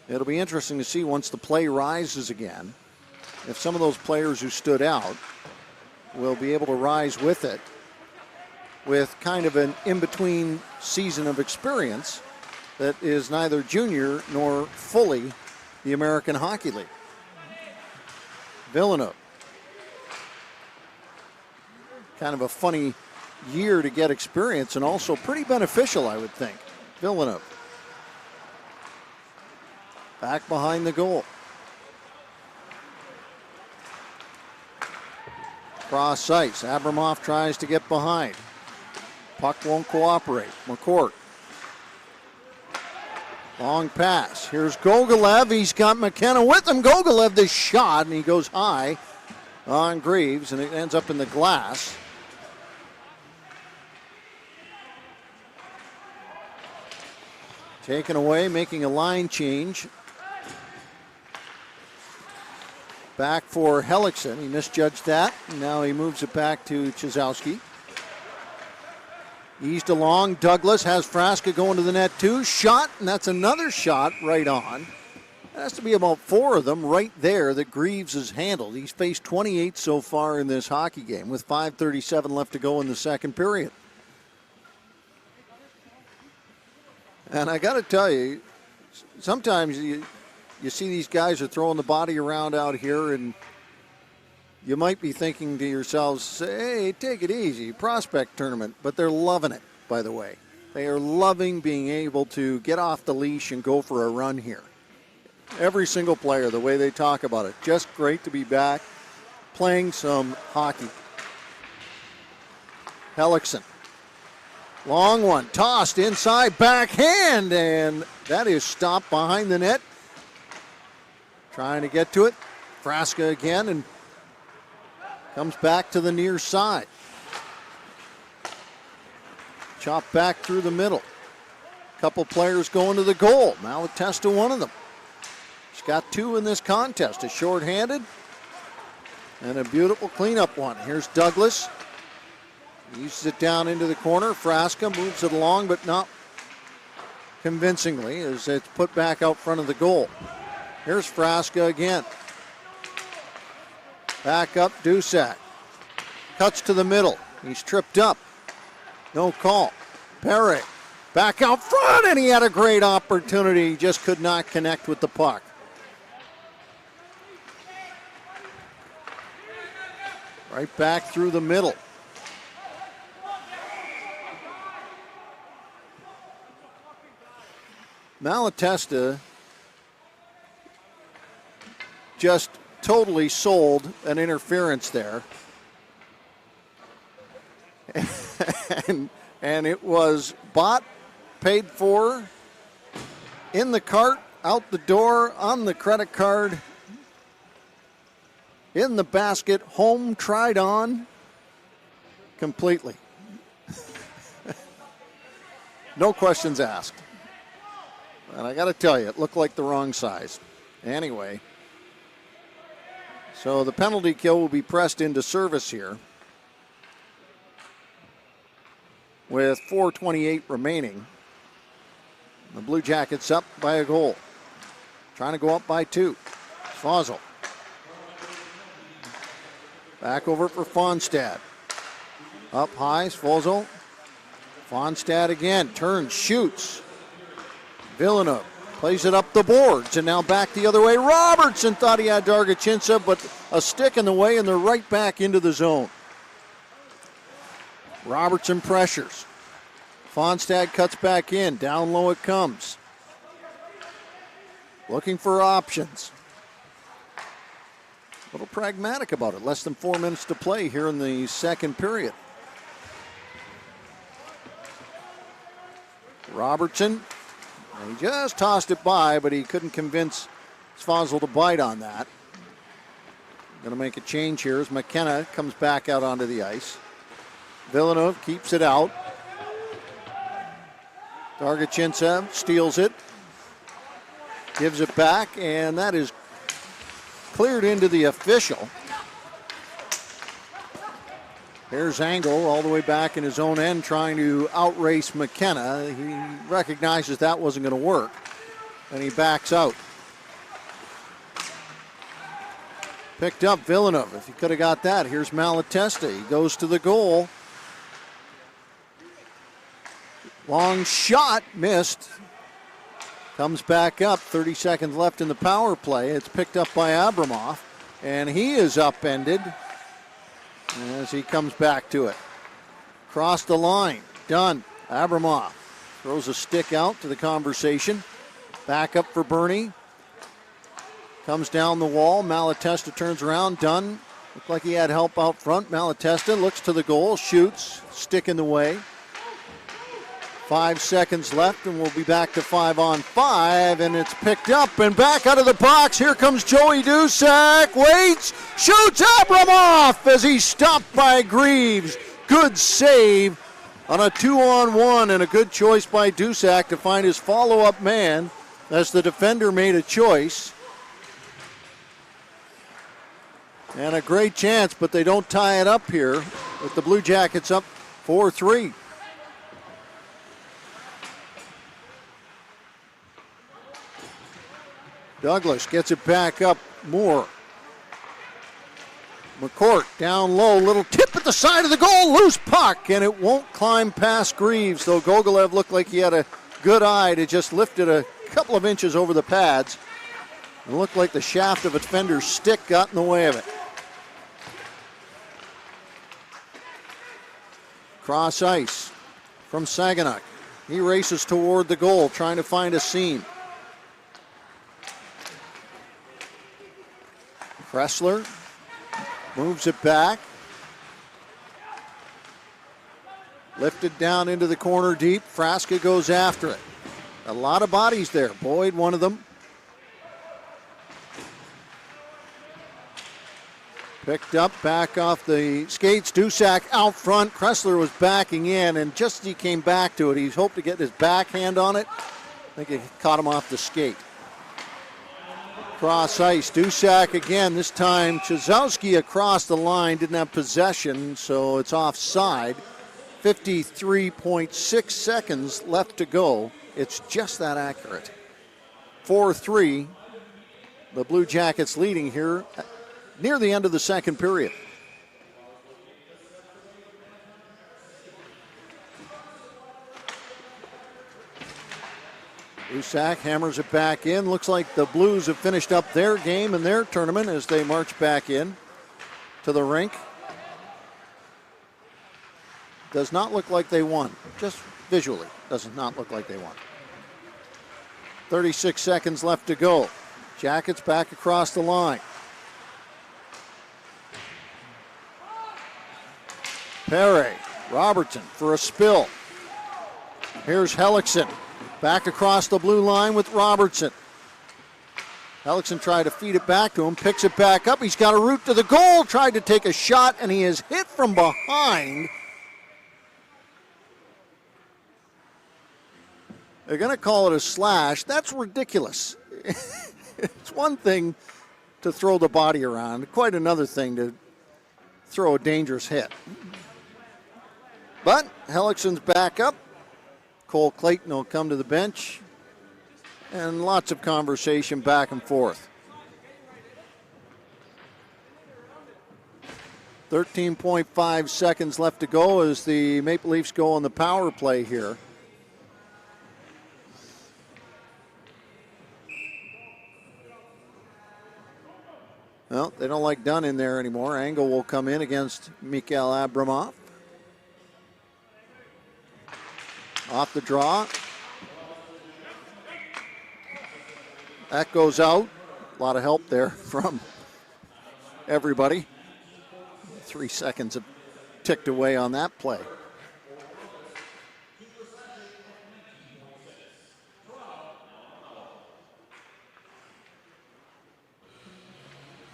It'll be interesting to see once the play rises again if some of those players who stood out will be able to rise with it with kind of an in-between season of experience that is neither junior nor fully the American Hockey League. Villeneuve. Kind of a funny year to get experience and also pretty beneficial, I would think. Villeneuve. Back behind the goal. Cross ice. Abramoff tries to get behind. Puck won't cooperate. McCourt. Long pass. Here's Gogolev. He's got McKenna with him. Gogolev the shot, and he goes high on Greaves, and it ends up in the glass. Taken away, making a line change. Back for Hellickson. He misjudged that. Now he moves it back to Chizowski. Eased along. Douglas has Frasca going to the net too. Shot, and that's another shot right on. There has to be about 4 of them right there that Greaves has handled. He's faced 28 so far in this hockey game with 5:37 left to go in the second period. And I got to tell you, sometimes you see these guys are throwing the body around out here, and you might be thinking to yourselves, hey, take it easy, prospect tournament. But they're loving it, by the way. They are loving being able to get off the leash and go for a run here. Every single player, the way they talk about it. Just great to be back playing some hockey. Hellickson. Long one, tossed inside, backhand, and that is stopped behind the net. Trying to get to it. Frasca again, and comes back to the near side. Chopped back through the middle. Couple players going to the goal. Malatesta, one of them. He's got 2 in this contest. A shorthanded and a beautiful cleanup one. Here's Douglas. Uses it down into the corner. Frasca moves it along, but not convincingly as it's put back out front of the goal. Here's Frasca again. Back up Dusak. Cuts to the middle. He's tripped up. No call. Perry back out front, and he had a great opportunity. He just could not connect with the puck. Right back through the middle. Malatesta just totally sold an interference there. And it was bought, paid for, in the cart, out the door, on the credit card, in the basket, home, tried on, completely. No questions asked. And I got to tell you, it looked like the wrong size. Anyway, so the penalty kill will be pressed into service here with 4:28 remaining. The Blue Jackets up by a goal. Trying to go up by 2. Swazzle. Back over for Fonstad. Up high, Swazzle. Fonstad again, turns, shoots. Villeneuve plays it up the boards, and now back the other way. Robertson thought he had Dargachinsa, but a stick in the way, and they're right back into the zone. Robertson pressures. Fonstad cuts back in. Down low it comes. Looking for options. A little pragmatic about it. Less than 4 minutes to play here in the second period. Robertson. He just tossed it by, but he couldn't convince Swazzle to bite on that. Going to make a change here as McKenna comes back out onto the ice. Villeneuve keeps it out. Dargachinsa steals it. Gives it back, and that is cleared into the official. Here's Angle all the way back in his own end trying to outrace McKenna. He recognizes that wasn't going to work, and he backs out. Picked up Villeneuve. If he could have got that, here's Malatesta. He goes to the goal. Long shot, missed. Comes back up, 30 seconds left in the power play. It's picked up by Abramov, and he is upended as he comes back to it. Cross the line, done. Abramov throws a stick out to the conversation. Back up for Bernie. Comes down the wall. Malatesta turns around, done. Looked like he had help out front. Malatesta looks to the goal, shoots, stick in the way. 5 seconds left, and we'll be back to 5-on-5, and it's picked up and back out of the box. Here comes Joey Dusak, waits, shoots Abramov as he's stopped by Greaves. Good save on a 2-on-1, and a good choice by Dusak to find his follow-up man as the defender made a choice. And a great chance, but they don't tie it up here with the Blue Jackets up 4-3. Douglas gets it back up. Moore. McCourt down low, little tip at the side of the goal, loose puck, and it won't climb past Greaves, though Gogolev looked like he had a good eye to just lift it a couple of inches over the pads. It looked like the shaft of a defender's stick got in the way of it. Cross ice from Saganuk. He races toward the goal, trying to find a seam. Kressler moves it back. Lifted down into the corner deep. Frasca goes after it. A lot of bodies there. Boyd, one of them. Picked up back off the skates. Dusak out front. Kressler was backing in, and just as he came back to it, he hoped to get his backhand on it. I think it caught him off the skate. Cross ice. Dusak again. This time Chazowski across the line. Didn't have possession, so it's offside. 53.6 seconds left to go. It's just that accurate. 4-3. The Blue Jackets leading here near the end of the second period. Dusak hammers it back in. Looks like the Blues have finished up their game and their tournament as they march back in to the rink. Does not look like they won. Just visually, does not look like they won. 36 seconds left to go. Jackets back across the line. Perry, Robertson for a spill. Here's Hellickson. Back across the blue line with Robertson. Hellickson tried to feed it back to him, picks it back up. He's got a route to the goal, tried to take a shot, and he is hit from behind. They're going to call it a slash. That's ridiculous. It's one thing to throw the body around, quite another thing to throw a dangerous hit. But Hellickson's back up. Cole Clayton will come to the bench. And lots of conversation back and forth. 13.5 seconds left to go as the Maple Leafs go on the power play here. Well, they don't like Dunn in there anymore. Angle will come in against Mikhail Abramov. Off the draw. That goes out. A lot of help there from everybody. 3 seconds have ticked away on that play.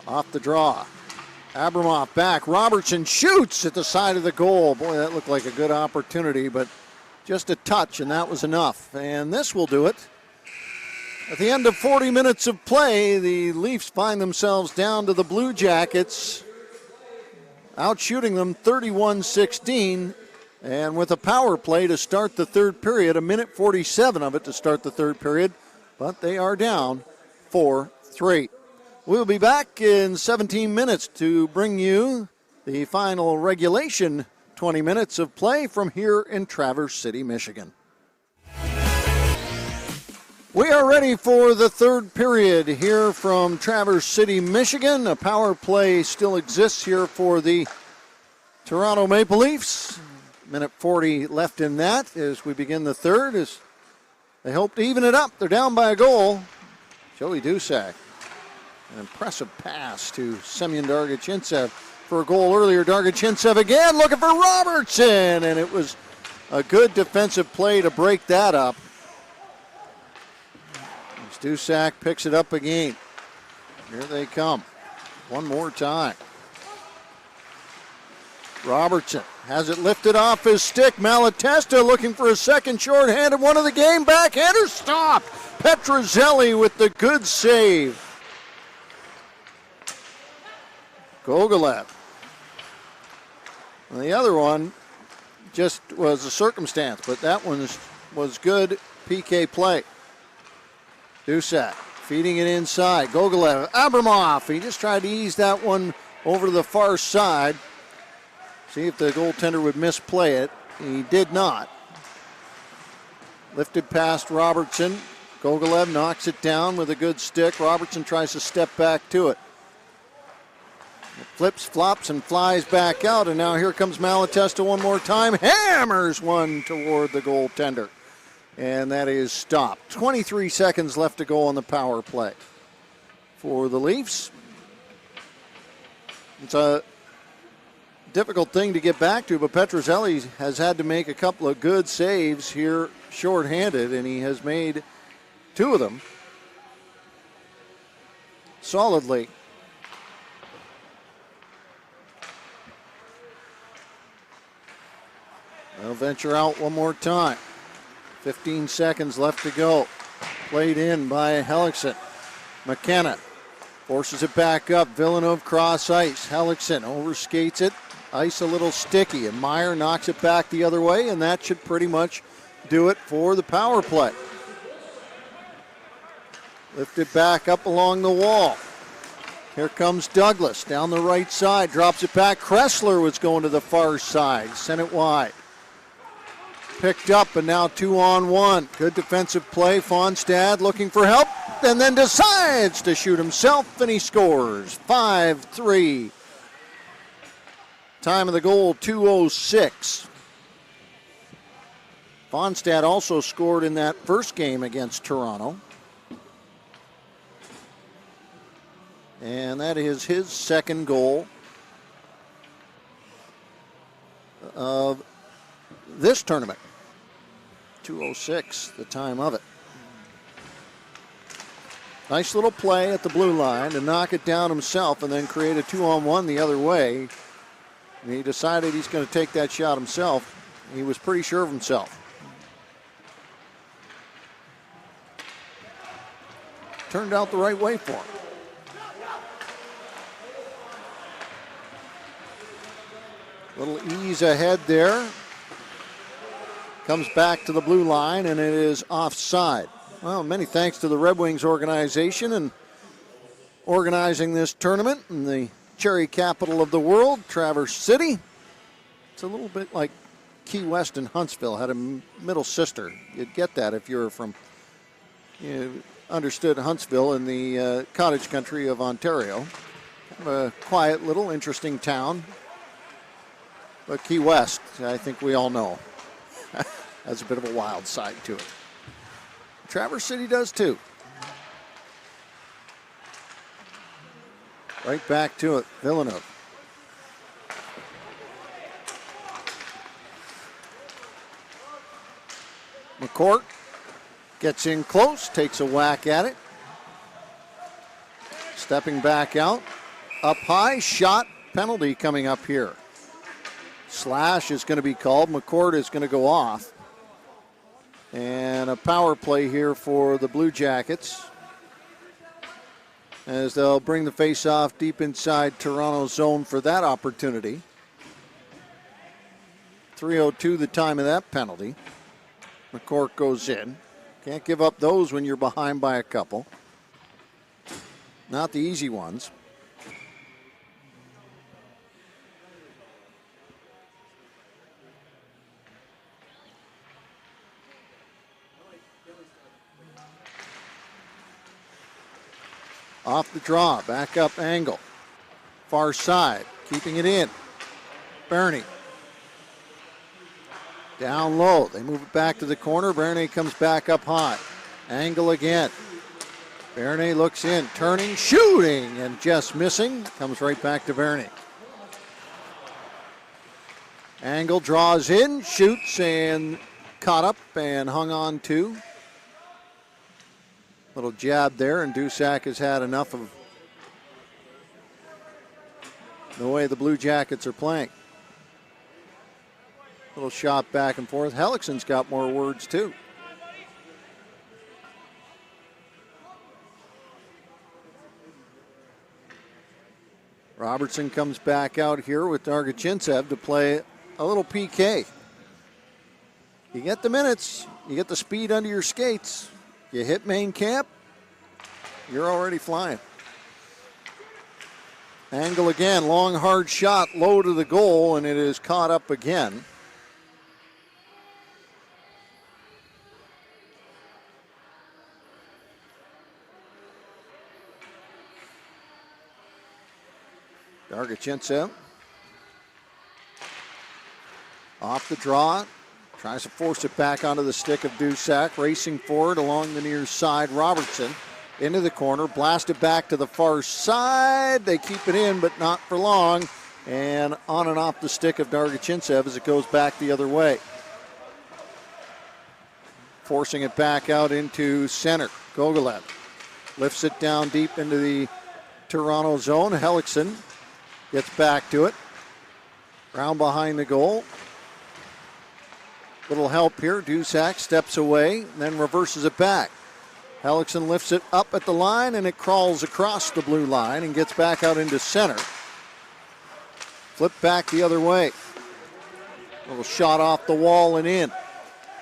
Off the draw. Abramov back. Robertson shoots at the side of the goal. Boy, that looked like a good opportunity, but just a touch, and that was enough. And this will do it. At the end of 40 minutes of play, the Leafs find themselves down to the Blue Jackets, outshooting them 31-16. And with a power play to start the third period, a minute 47 of it to start the third period, but they are down 4-3. We'll be back in 17 minutes to bring you the final regulation 20 minutes of play from here in Traverse City, Michigan. We are ready for the third period here from Traverse City, Michigan. A power play still exists here for the Toronto Maple Leafs. Minute 40 left in that as we begin the third, as they hope to even it up. They're down by a goal. Joey Dusak. An impressive pass to Semyon Dargachintsev for a goal earlier. Dargachintsev again looking for Robertson, and it was a good defensive play to break that up. As Dusak picks it up again. Here they come. One more time. Robertson has it lifted off his stick. Malatesta looking for a second shorthanded one of the game. Backhander stopped. Petrozelli with the good save. Gogolev. And the other one just was a circumstance, but that one was good PK play. Dusak feeding it inside. Gogolev, Abramov. He just tried to ease that one over to the far side. See if the goaltender would misplay it. He did not. Lifted past Robertson. Gogolev knocks it down with a good stick. Robertson tries to step back to it. It flips, flops, and flies back out. And now here comes Malatesta one more time. Hammers one toward the goaltender. And that is stopped. 23 seconds left to go on the power play for the Leafs. It's a difficult thing to get back to, but Petrozelli has had to make a couple of good saves here shorthanded, and he has made two of them solidly. They'll venture out one more time. 15 seconds left to go. Played in by Hellickson. McKenna forces it back up. Villeneuve cross ice. Hellickson overskates it. Ice a little sticky, and Meyer knocks it back the other way, and that should pretty much do it for the power play. Lifted back up along the wall. Here comes Douglas down the right side, drops it back. Kressler was going to the far side, sent it wide. Picked up, and now 2-on-1. Good defensive play. Fonstad looking for help, and then decides to shoot himself, and he scores. 5-3. Time of the goal, 2:06. Fonstad also scored in that first game against Toronto. And that is his second goal of this tournament. 2:06, the time of it. Nice little play at the blue line to knock it down himself and then create a 2-on-1 the other way. And he decided he's going to take that shot himself. He was pretty sure of himself. Turned out the right way for him. Little ease ahead there. Comes back to the blue line, and it is offside. Well, many thanks to the Red Wings organization and organizing this tournament in the cherry capital of the world, Traverse City. It's a little bit like Key West and Huntsville had a middle sister. You'd get that if you were from, you understood Huntsville in the cottage country of Ontario. Kind of a quiet little interesting town. But Key West, I think we all know, has a bit of a wild side to it. Traverse City does too. Right back to it, Villeneuve. McCourt gets in close, takes a whack at it. Stepping back out, up high, shot, penalty coming up here. Slash is going to be called. McCourt is going to go off. And a power play here for the Blue Jackets, as they'll bring the face-off deep inside Toronto's zone for that opportunity. 3:02 the time of that penalty. McCourt goes in. Can't give up those when you're behind by a couple. Not the easy ones. Off the draw, back up angle. Far side, keeping it in. Bernie. Down low, they move it back to the corner. Bernie comes back up high. Angle again. Bernie looks in, turning, shooting, and just missing. Comes right back to Bernie. Angle draws in, shoots, and caught up and hung on to. Little jab there, and Dusak has had enough of the way the Blue Jackets are playing. Little shot back and forth. Hellickson's got more words too. Robertson comes back out here with Dargachintsev to play a little PK. You get the minutes, you get the speed under your skates, you hit main camp, you're already flying. Angle again, long hard shot, low to the goal, and it is caught up again. Dargachintsev off the draw, tries to force it back onto the stick of Dusak, racing forward along the near side. Robertson into the corner, blasted back to the far side. They keep it in, but not for long, and on and off the stick of Dargachintsev as it goes back the other way. Forcing it back out into center. Gogolev lifts it down deep into the Toronto zone. Hellickson gets back to it. Round behind the goal. Little help here. Dusak steps away and then reverses it back. Hellickson lifts it up at the line and it crawls across the blue line and gets back out into center. Flip back the other way. Little shot off the wall and in.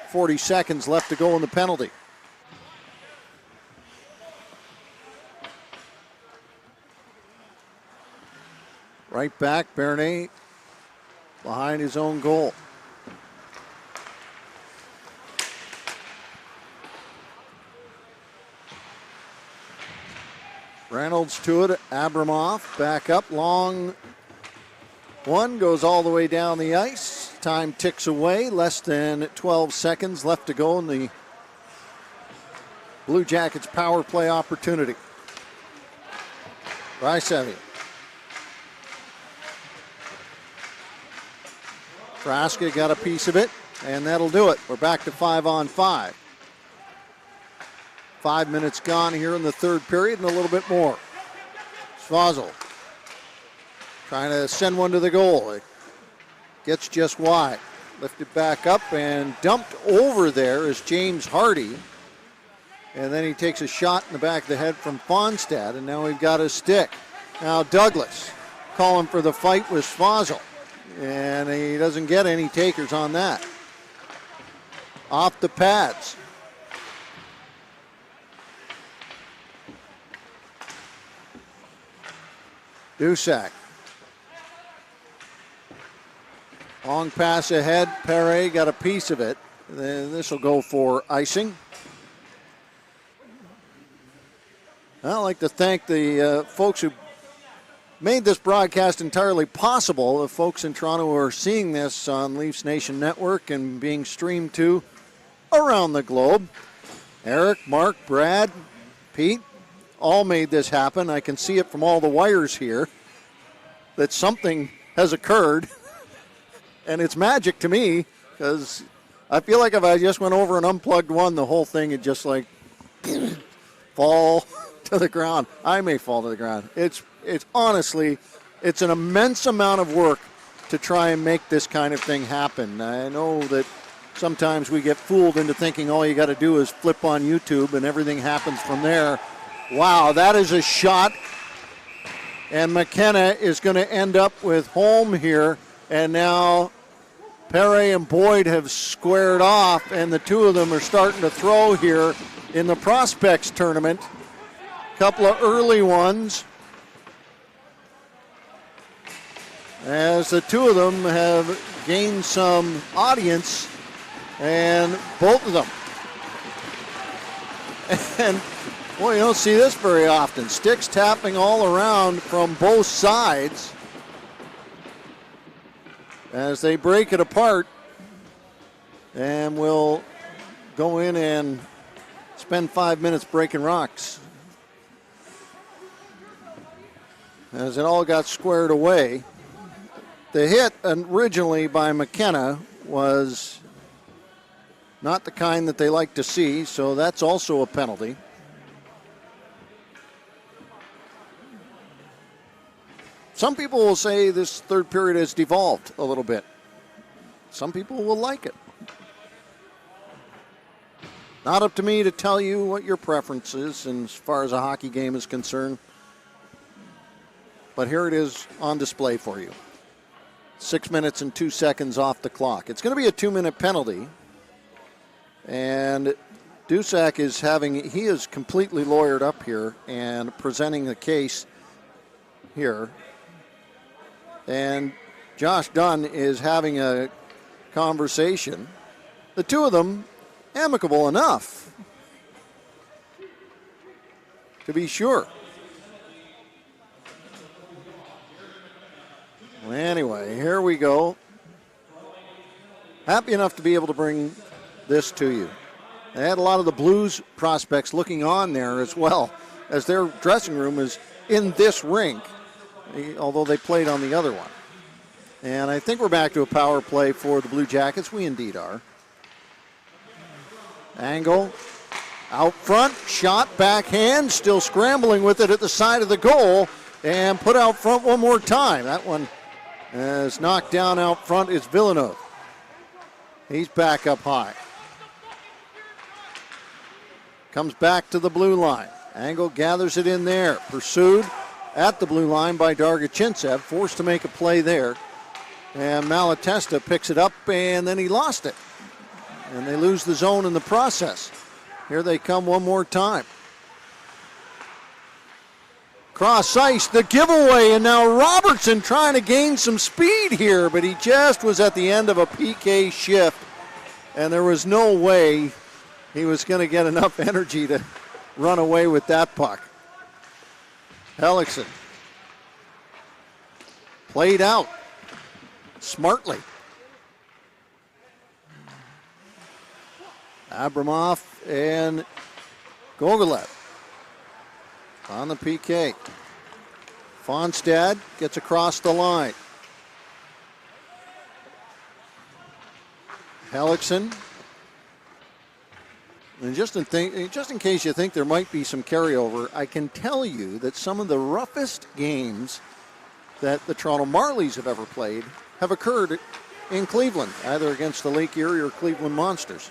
40 seconds left to go in the penalty. Right back, Bernier behind his own goal. Reynolds to it, Abramov back up, long one, goes all the way down the ice. Time ticks away, less than 12 seconds left to go in the Blue Jackets power play opportunity. Raisevi. Fraska got a piece of it, and that'll do it. We're back to 5-on-5. 5 minutes gone here in the third period and a little bit more. Svozil trying to send one to the goal. It gets just wide. Lifted back up and dumped over there is James Hardy. And then he takes a shot in the back of the head from Fonstad, and now we've got a stick. Now Douglas calling for the fight with Svozil. And he doesn't get any takers on that. Off the pads. Dusak. Long pass ahead. Perret got a piece of it. Then this will go for icing. I'd like to thank the folks who made this broadcast entirely possible. The folks in Toronto who are seeing this on Leafs Nation Network and being streamed to around the globe. Eric, Mark, Brad, Pete, all made this happen. I can see it from all the wires here that something has occurred. And it's magic to me because I feel like if I just went over and unplugged one, the whole thing would just like fall to the ground. I may fall to the ground. It's honestly, it's an immense amount of work to try and make this kind of thing happen. I know that sometimes we get fooled into thinking all you got to do is flip on YouTube and everything happens from there. Wow, that is a shot. And McKenna is going to end up with home here. And now Perret and Boyd have squared off, and the two of them are starting to throw here in the Prospects tournament. Couple of early ones as the two of them have gained some audience, and both of them. And boy, you don't see this very often. Sticks tapping all around from both sides as they break it apart, and we'll go in and spend 5 minutes breaking rocks. As it all got squared away. The hit originally by McKenna was not the kind that they like to see, so that's also a penalty. Some people will say this third period has devolved a little bit. Some people will like it. Not up to me to tell you what your preference is as far as a hockey game is concerned. But here it is on display for you. 6 minutes and 2 seconds off the clock. It's going to be a 2-minute penalty. And Dusak he is completely lawyered up here and presenting the case here. And Josh Dunn is having a conversation. The two of them amicable enough, to be sure. Well, anyway, here we go. Happy enough to be able to bring this to you. They had a lot of the Blues prospects looking on there as well, as their dressing room is in this rink, although they played on the other one. And I think we're back to a power play for the Blue Jackets. We indeed are. Angle, out front, shot, backhand, still scrambling with it at the side of the goal, and put out front one more time. That one is knocked down out front is Villeneuve. He's back up high. Comes back to the blue line. Angle gathers it in there. Pursued at the blue line by Dargachintsev, forced to make a play there. And Malatesta picks it up, and then he lost it. And they lose the zone in the process. Here they come one more time. Cross ice, the giveaway, and now Robertson trying to gain some speed here, but he just was at the end of a PK shift, and there was no way he was going to get enough energy to run away with that puck. Hellickson played out smartly. Abramov and Gogolev on the PK. Fonstad gets across the line. Hellickson. And just in case you think there might be some carryover, I can tell you that some of the roughest games that the Toronto Marlies have ever played have occurred in Cleveland, either against the Lake Erie or Cleveland Monsters.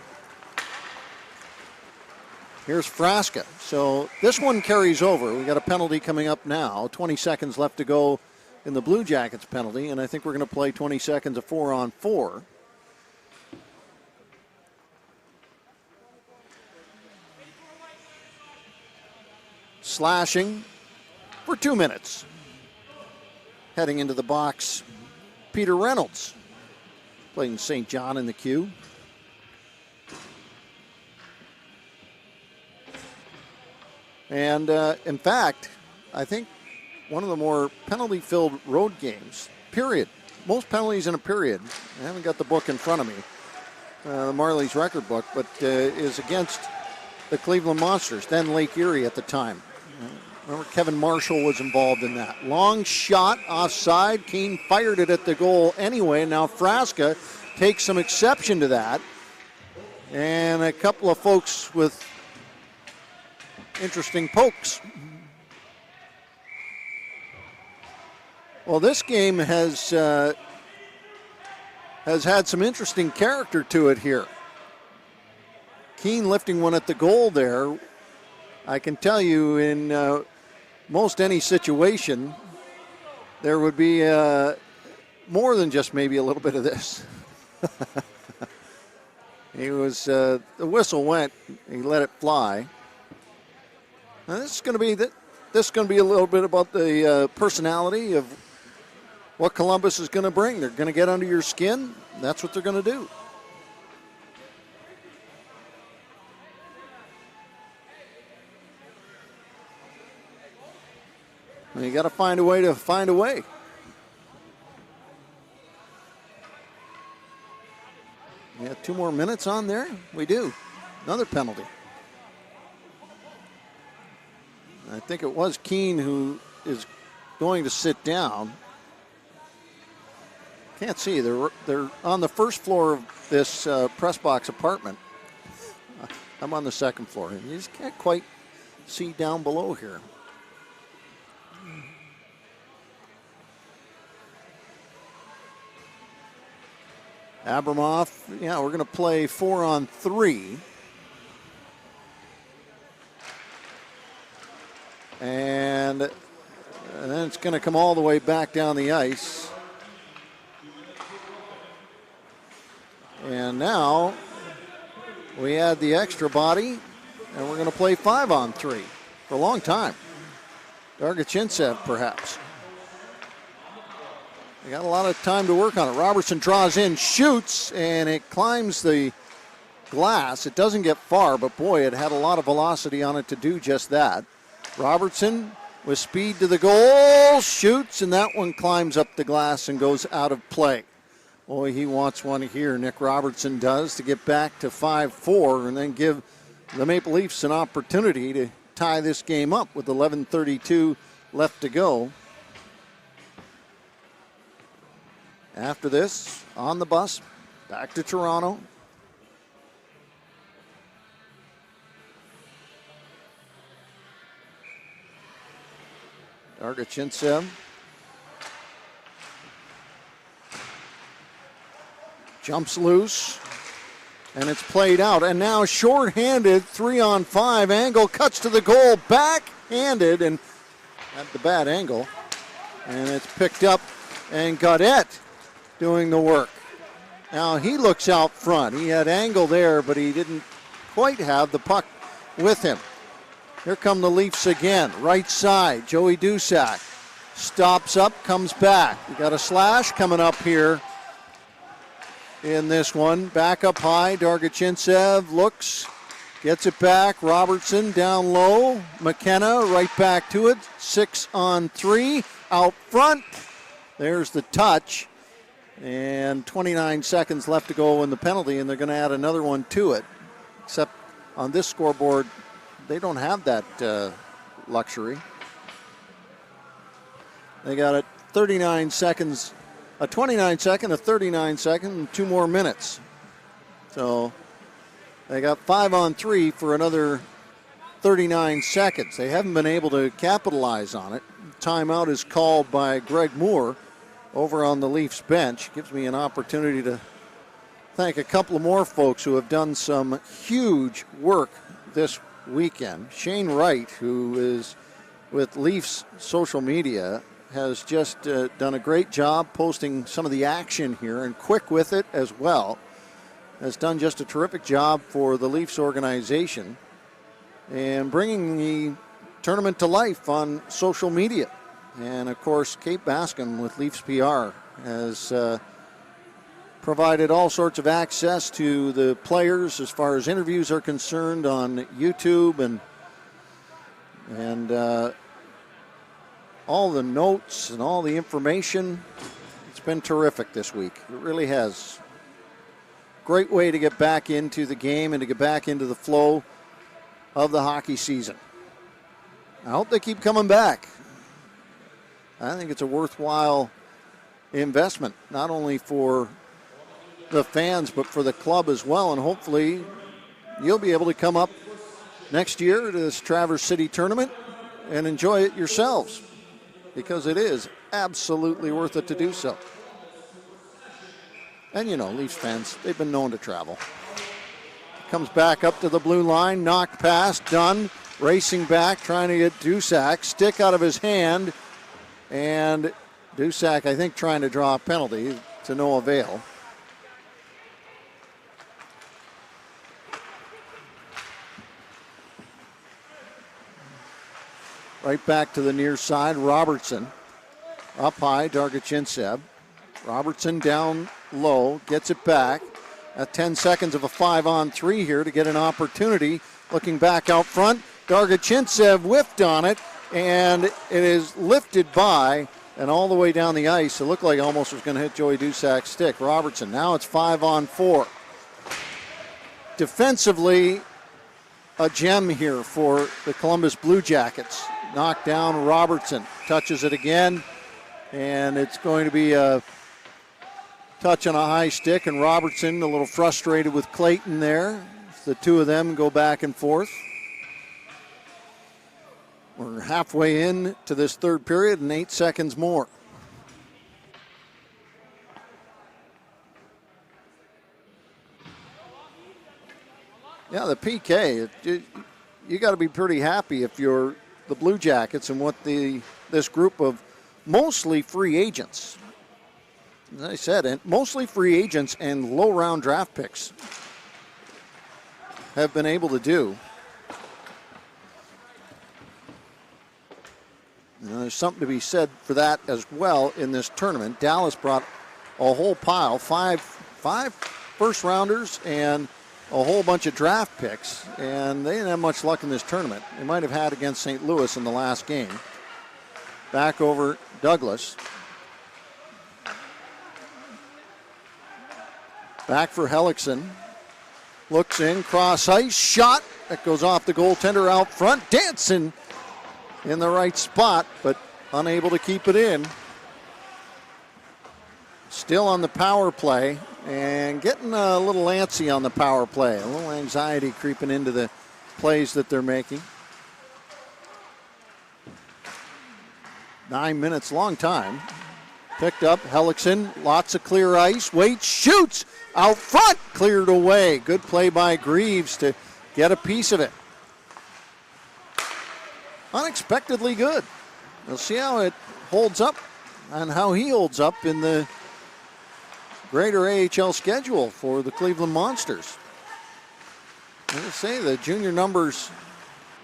Here's Frasca. So this one carries over. We got a penalty coming up now. 20 seconds left to go in the Blue Jackets penalty, and I think we're going to play 20 seconds of 4-on-4. Slashing for 2 minutes. Heading into the box, Peter Reynolds, playing St. John in the queue. And in fact, I think one of the more penalty-filled road games, period. Most penalties in a period. I haven't got the book in front of me, the Marlies record book, but is against the Cleveland Monsters, then Lake Erie at the time. Remember, Kevin Marshall was involved in that. Long shot offside. Keane fired it at the goal anyway. Now Frasca takes some exception to that. And a couple of folks with interesting pokes. Well, this game has had some interesting character to it here. Keane lifting one at the goal there. I can tell you in most any situation, there would be more than just maybe a little bit of this. He was, the whistle went, he let it fly. Now this is going to be a little bit about the personality of what Columbus is going to bring. They're going to get under your skin. That's what they're going to do. You got to find a way to find a way. We have 2 more minutes on there. We do. Another penalty. I think it was Keane who is going to sit down. Can't see. They're on the first floor of this press box apartment. I'm on the second floor. You just can't quite see down below here. Abramoff, yeah, we're going to play 4-on-3. And then it's going to come all the way back down the ice. And now we add the extra body, and we're going to play 5-on-3 for a long time. Dargachintsev, perhaps. They got a lot of time to work on it. Robertson draws in, shoots, and it climbs the glass. It doesn't get far, but boy, it had a lot of velocity on it to do just that. Robertson with speed to the goal, shoots, and that one climbs up the glass and goes out of play. Boy, he wants one here, Nick Robertson does, to get back to 5-4 and then give the Maple Leafs an opportunity to tie this game up with 11:32 left to go. After this, on the bus, back to Toronto. Dargachintsev. Jumps loose, and it's played out. And now shorthanded, 3-on-5. Angle cuts to the goal, backhanded, and at the bad angle. And it's picked up, and Gaudette doing the work. Now he looks out front. He had angle there, but he didn't quite have the puck with him. Here come the Leafs again. Right side, Joey Duszak stops up, comes back. We got a slash coming up here in this one. Back up high, Dargachintsev looks, gets it back. Robertson down low. McKenna right back to it. 6-on-3 out front. There's the touch. And 29 seconds left to go in the penalty, and they're going to add another one to it. Except on this scoreboard, they don't have that luxury. They got it 39 seconds, a 29-second, a 39-second, and 2 more minutes. So they got 5-on-3 for another 39 seconds. They haven't been able to capitalize on it. Timeout is called by Greg Moore over on the Leafs bench. Gives me an opportunity to thank a couple of more folks who have done some huge work this weekend. Shane Wright, who is with Leafs social media, has just done a great job posting some of the action here, and quick with it as well. Has done just a terrific job for the Leafs organization and bringing the tournament to life on social media. And of course, Kate Bascom with Leafs PR has provided all sorts of access to the players as far as interviews are concerned on YouTube, and all the notes and all the information. It's been terrific this week. It really has. Great way to get back into the game and to get back into the flow of the hockey season. I hope they keep coming back. I think it's a worthwhile investment, not only for the fans, but for the club as well. And hopefully you'll be able to come up next year to this Traverse City tournament and enjoy it yourselves, because it is absolutely worth it to do so. And you know, Leafs fans, they've been known to travel. Comes back up to the blue line, knocked past, done, racing back, trying to get Duszak, stick out of his hand. And Duszak, I think, trying to draw a penalty to no avail. Right back to the near side, Robertson. Up high, Dargachintsev. Robertson down low, gets it back. At 10 seconds of a 5-on-3 here to get an opportunity. Looking back out front, Dargachintsev whiffed on it, and it is lifted by and all the way down the ice. It looked like it almost was going to hit Joey Duszak's stick. Robertson, now it's 5-on-4. Defensively, a gem here for the Columbus Blue Jackets. Knocked down, Robertson touches it again, and it's going to be a touch on a high stick, and Robertson a little frustrated with Clayton there. The two of them go back and forth. We're halfway in to this third period and 8 seconds more. Yeah, the PK, you got to be pretty happy if you're the Blue Jackets and what this group of mostly free agents, as I said, and mostly free agents and low-round draft picks have been able to do. And there's something to be said for that as well in this tournament. Dallas brought a whole pile, five first-rounders and a whole bunch of draft picks, and they didn't have much luck in this tournament. They might have had against St. Louis in the last game. Back over Douglas. Back for Hellickson. Looks in, cross ice, shot. That goes off the goaltender out front. Dancing in the right spot, but unable to keep it in. Still on the power play and getting a little antsy on the power play. A little anxiety creeping into the plays that they're making. 9 minutes, long time. Picked up, Hellickson, lots of clear ice. Waits, shoots, out front, cleared away. Good play by Greaves to get a piece of it. Unexpectedly good. We'll see how it holds up and how he holds up in the greater AHL schedule for the Cleveland Monsters. As I say, the junior numbers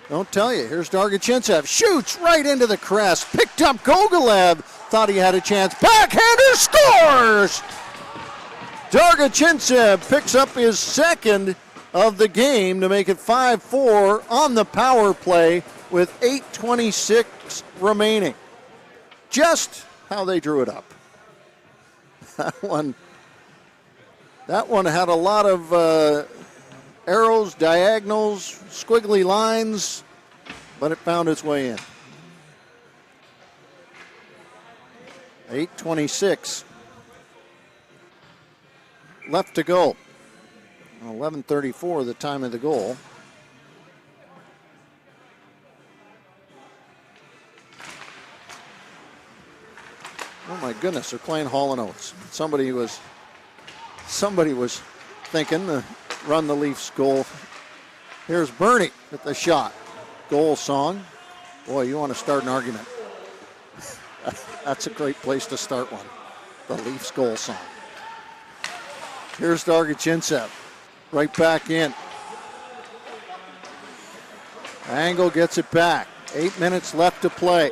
don't tell you. Here's Dargachintsev, shoots right into the crest, picked up Gogolev, thought he had a chance, backhander, scores! Dargachintsev picks up his second of the game to make it 5-4 on the power play with 8:26 remaining. Just how they drew it up. That one had a lot of arrows, diagonals, squiggly lines, but it found its way in. 8:26 left to go. 11:34 the time of the goal. Oh my goodness, they're playing Hall & Oates. Somebody was thinking to run the Leafs goal. Here's Bernie with the shot. Goal song. Boy, you want to start an argument. That's a great place to start one. The Leafs goal song. Here's Dargachintsev. Right back in. Angle gets it back. 8 minutes left to play.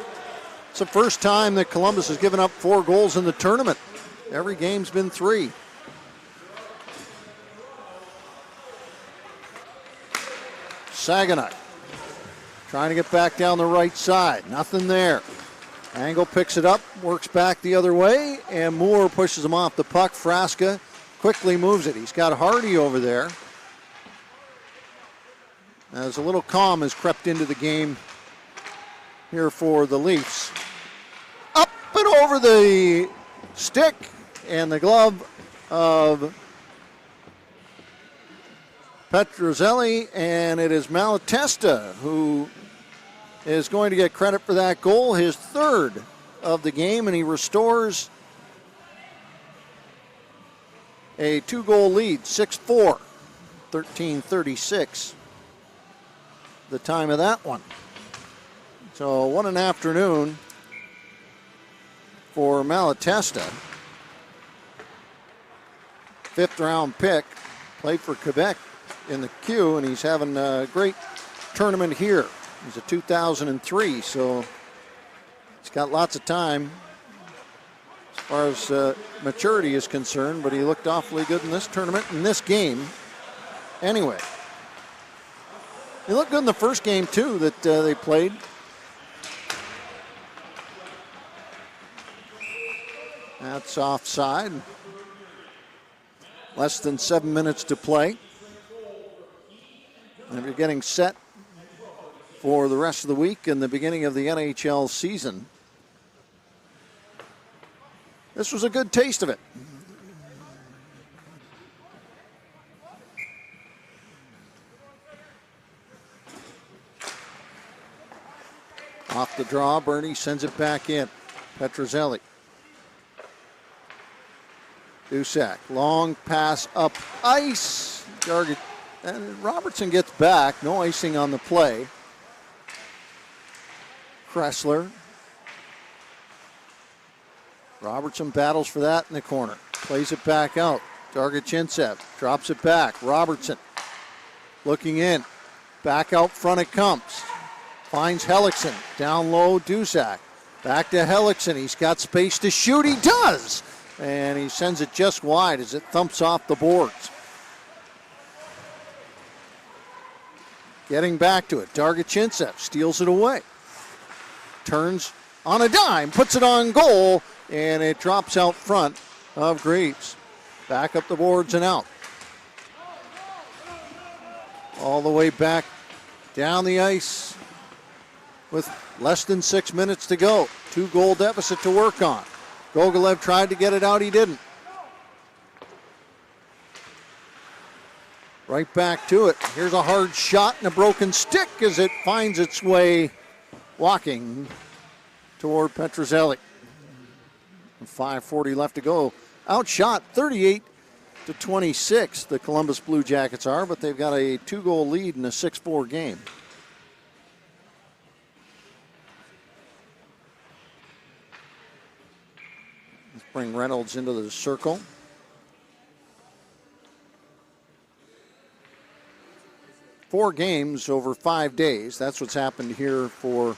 It's the first time that Columbus has given up 4 goals in the tournament. Every game's been 3. Saganuk trying to get back down the right side. Nothing there. Angle picks it up, works back the other way, and Moore pushes him off the puck. Frasca quickly moves it. He's got Hardy over there. As a little calm has crept into the game here for the Leafs. Up and over the stick and the glove of Petrozelli, and it is Malatesta who is going to get credit for that goal, his third of the game, and he restores a 2-goal lead, 6-4, 13:36, the time of that one. So what an afternoon for Malatesta. 5th round pick, played for Quebec in the Q, and he's having a great tournament here. He's a 2003, so he's got lots of time as far as maturity is concerned, but he looked awfully good in this tournament, in this game. Anyway, he looked good in the first game, too, that they played. That's offside. Less than 7 minutes to play. And if you're getting set for the rest of the week and the beginning of the NHL season, this was a good taste of it. Off the draw, Bernie sends it back in. Petrozelli. Dusak, long pass up ice. And Robertson gets back. No icing on the play. Kressler. Robertson battles for that in the corner. Plays it back out. Dargachintsev drops it back. Robertson looking in. Back out front it comes. Finds Hellickson. Down low, Duszak. Back to Hellickson. He's got space to shoot. He does! And he sends it just wide as it thumps off the boards. Getting back to it. Dargachintsev steals it away. Turns on a dime. Puts it on goal. And it drops out front of Greaves. Back up the boards and out. All the way back down the ice with less than 6 minutes to go. 2-goal deficit to work on. Gogolev tried to get it out. He didn't. Right back to it. Here's a hard shot and a broken stick as it finds its way walking toward Petrozelli. 5:40 left to go. Outshot 38-26, the Columbus Blue Jackets are, but they've got a 2-goal lead in a 6-4 game. Let's bring Reynolds into the circle. Four games over 5 days. That's what's happened here for,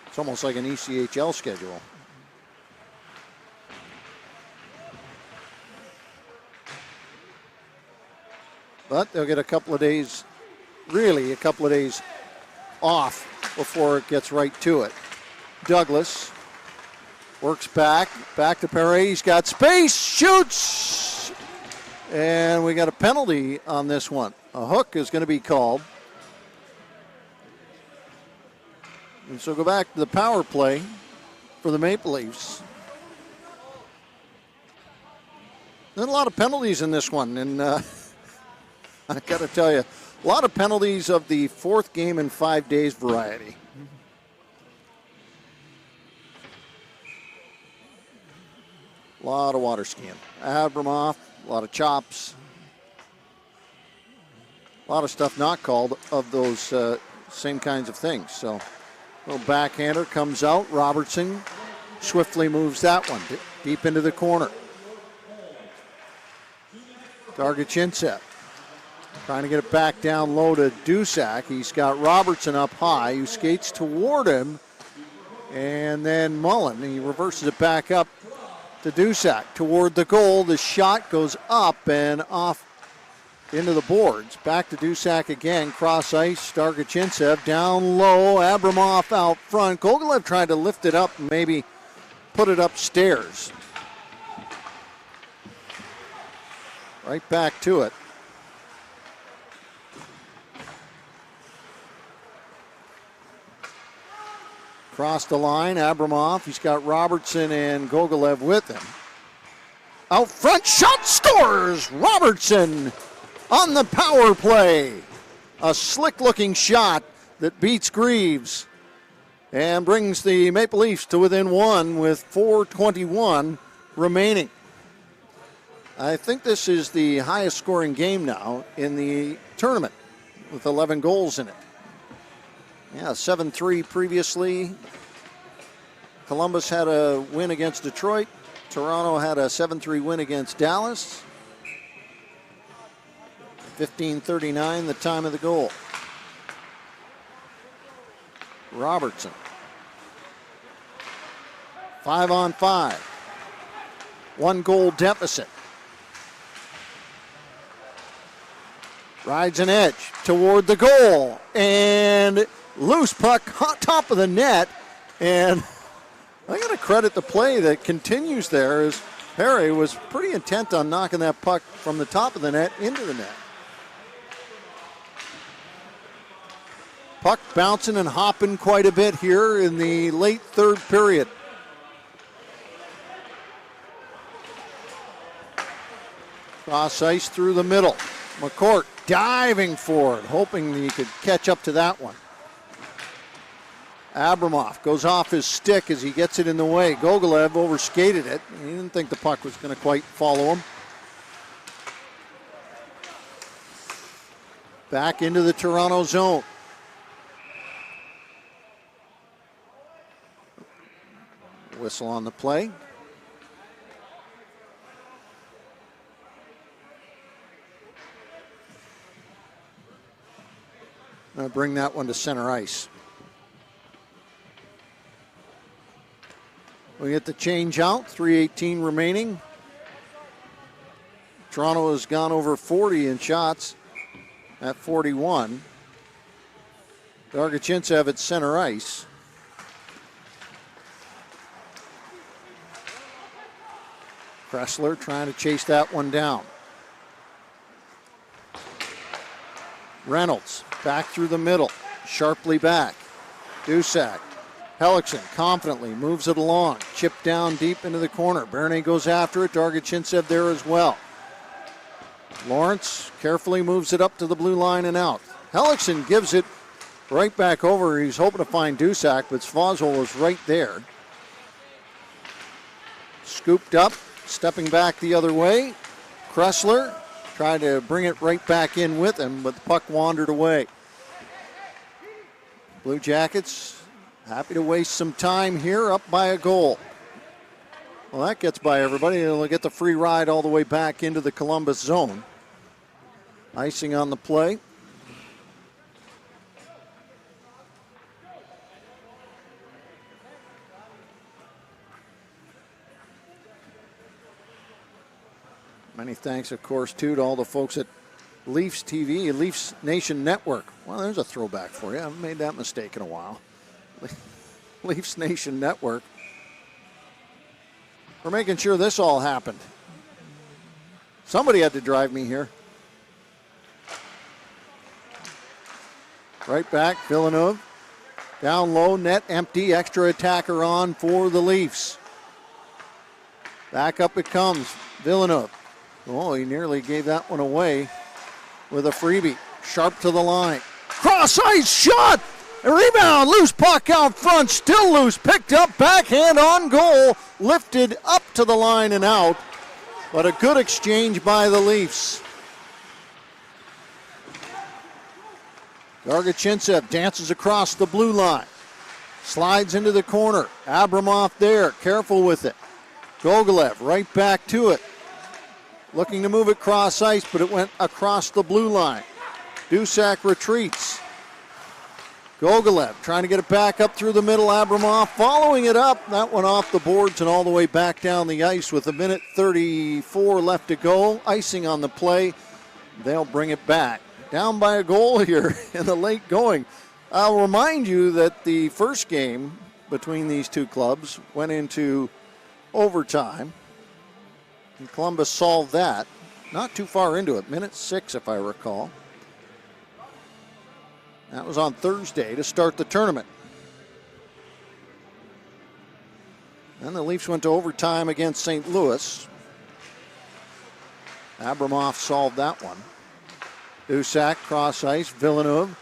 it's almost like an ECHL schedule. But they'll get a couple of days, really a couple of days off before it gets right to it. Douglas works back to Perret. He's got space, shoots! And we got a penalty on this one. A hook is going to be called. And so go back to the power play for the Maple Leafs. There's a lot of penalties in this one, and I got to tell you, a lot of penalties of the 4th game in 5 days variety. A lot of water skiing. Abramoff, a lot of chops. A lot of stuff not called of those same kinds of things. So, little backhander comes out. Robertson swiftly moves that one deep into the corner. Dargachintsev trying to get it back down low to Duszak. He's got Robertson up high, who skates toward him. And then Mullen, he reverses it back up to Duszak toward the goal. The shot goes up and off into the boards. Back to Duszak again. Cross ice. Dargachintsev down low. Abramoff out front. Gogolev tried to lift it up and maybe put it upstairs. Right back to it. Across the line, Abramoff. He's got Robertson and Gogolev with him. Out front, shot, scores! Robertson on the power play. A slick-looking shot that beats Greaves and brings the Maple Leafs to within one with 4:21 remaining. I think this is the highest scoring game now in the tournament with 11 goals in it. Yeah, 7-3 previously. Columbus had a win against Detroit. Toronto had a 7-3 win against Dallas. 15:39, the time of the goal. Robertson. 5-on-5. 1-goal deficit. Rides an edge toward the goal. And loose puck on top of the net. And I'm going to credit the play that continues there as Perry was pretty intent on knocking that puck from the top of the net into the net. Puck bouncing and hopping quite a bit here in the late third period. Cross ice through the middle. McCourt diving for it, hoping that he could catch up to that one. Abramoff goes off his stick as he gets it in the way. Gogolev overskated it. He didn't think the puck was going to quite follow him. back into the Toronto zone. Whistle on the play. I'll bring that one to center ice. We get the change out, 3:18 remaining. Toronto has gone over 40 in shots at 41. Dargachintsev at center ice. Kressler trying to chase that one down. Reynolds back through the middle, sharply back. Dusak. Hellickson confidently moves it along, chipped down deep into the corner. Bernier goes after it, Dargachintsev there as well. Lawrence carefully moves it up to the blue line and out. Hellickson gives it right back over. He's hoping to find Dusak, but Svozil was right there. Scooped up, stepping back the other way. Kressler tried to bring it right back in with him, but the puck wandered away. Blue Jackets happy to waste some time here, up by a goal. Well, that gets by everybody. They'll get the free ride all the way back into the Columbus zone. Icing on the play. Many thanks, of course, too, to all the folks at Leafs TV, Leafs Nation Network. Well, there's a throwback for you. I haven't made that mistake in a while. Leafs Nation Network. We're making sure this all happened. Somebody had to drive me here. Right back, Villeneuve. Down low, net empty, extra attacker on for the Leafs. Back up it comes, Villeneuve. Oh, he nearly gave that one away with a freebie. Sharp to the line. Cross ice shot! A rebound, loose puck out front, still loose, picked up, backhand on goal, lifted up to the line and out. But a good exchange by the Leafs. Dargachintsev dances across the blue line. Slides into the corner. Abramov there, careful with it. Gogolev right back to it. Looking to move it cross ice, but it went across the blue line. Dusak retreats. Gogolev trying to get it back up through the middle. Abramov following it up. That one off the boards and all the way back down the ice with 1:34 left to go. Icing on the play. They'll bring it back. Down by a goal here in the late going. I'll remind you that the first game between these two clubs went into overtime. And Columbus solved that. Not too far into it. Minute 6, if I recall. That was on Thursday to start the tournament. And the Leafs went to overtime against St. Louis. Abramov solved that one. Dusak, cross ice, Villeneuve.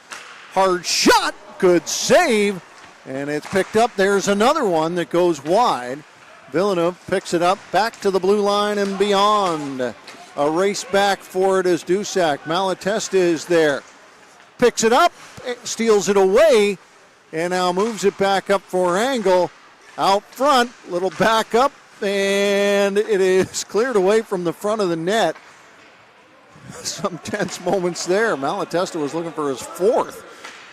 Hard shot, good save. And it's picked up. There's another one that goes wide. Villeneuve picks it up, back to the blue line and beyond. A race back for it as Dusak. Malatesta is there. Picks it up, steals it away, and now moves it back up for Angle. Out front, little back up, and it is cleared away from the front of the net. Some tense moments there. Malatesta was looking for his 4th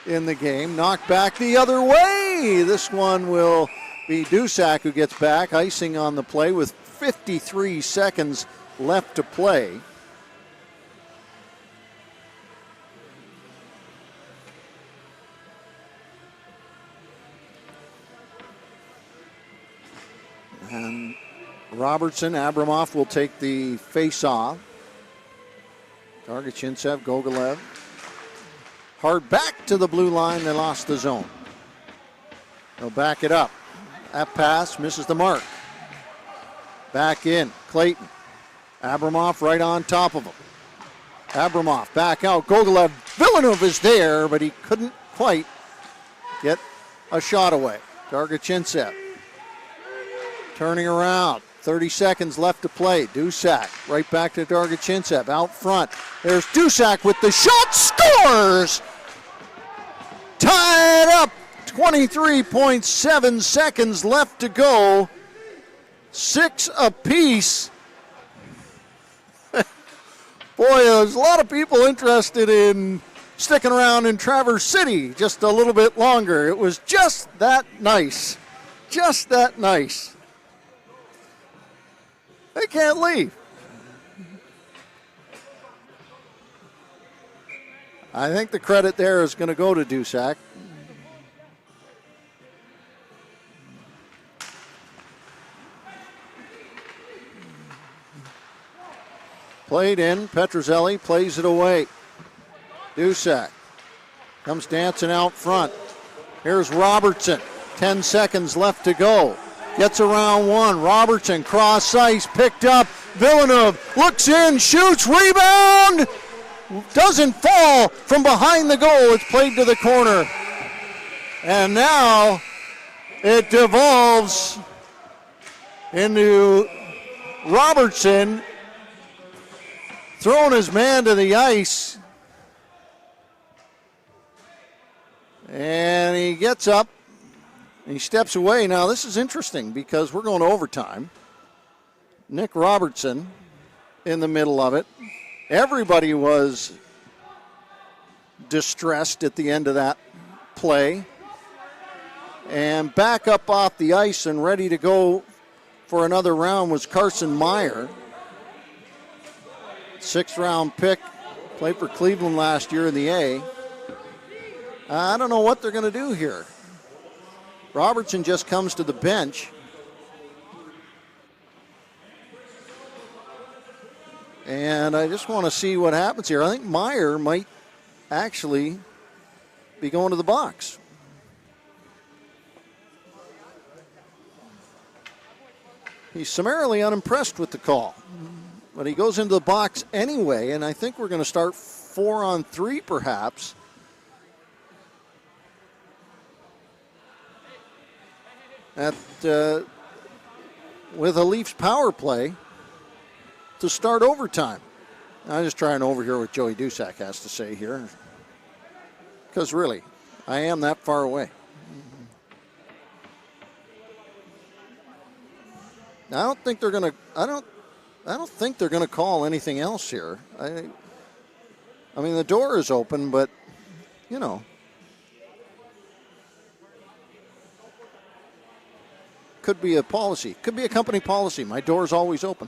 in the game. Knocked back the other way. This one will be Dusak who gets back. Icing on the play with 53 seconds left to play. And Robertson, Abramov will take the face-off. Dargachintsev, Gogolev. Hard back to the blue line. They lost the zone. They'll back it up. That pass misses the mark. Back in. Clayton. Abramov right on top of him. Abramov back out. Gogolev. Villeneuve is there, but he couldn't quite get a shot away. Dargachintsev turning around. 30 seconds left to play. Dusak right back to Dargachinsev out front. There's Dusak with the shot, scores! Tied up, 23.7 seconds left to go. 6 apiece. Boy, there's a lot of people interested in sticking around in Traverse City just a little bit longer. It was just that nice. Just that nice. They can't leave. I think the credit there is going to go to Dusak. Played in. Petrozelli plays it away. Dusak comes dancing out front. Here's Robertson. 10 seconds left to go. Gets around one. Robertson, cross ice, picked up. Villeneuve looks in, shoots, rebound. Doesn't fall from behind the goal. It's played to the corner. And now it devolves into Robertson throwing his man to the ice. And he gets up. He steps away. Now, this is interesting because we're going to overtime. Nick Robertson in the middle of it. Everybody was distressed at the end of that play. And back up off the ice and ready to go for another round was Carson Meyer. 6th-round pick. Played for Cleveland last year in the A. I don't know what they're going to do here. Robertson just comes to the bench. And I just want to see what happens here. I think Meyer might actually be going to the box. He's summarily unimpressed with the call. But he goes into the box anyway, and I think we're going to start 4-on-3 perhaps. With a Leafs power play to start overtime. I'm just trying to overhear what Joey Dusak has to say here. Because really, I am that far away. I don't think they're going to. I don't think they're going to call anything else here. I mean, the door is open, but you know. Could be a policy. Could be a company policy. My door's always open.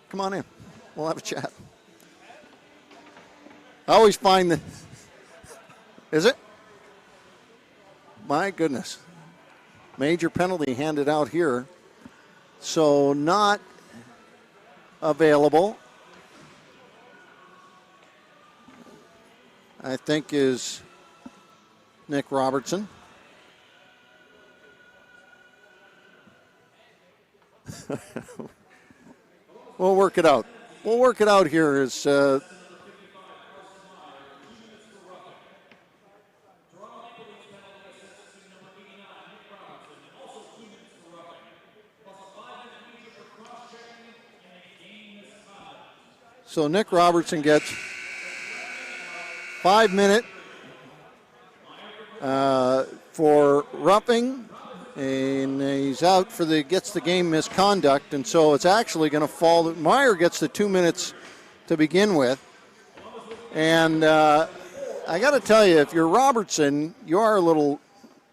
Come on in. We'll have a chat. I always find that. Is it? My goodness. Major penalty handed out here. So not available, I think, is Nick Robertson. We'll work it out. We'll work it out here as so Nick Robertson gets 5-minute for roughing. And he's out for gets the game misconduct, and so it's actually going to fall. Meyer gets the 2 minutes to begin with. And I got to tell you, if you're Robertson, you are a little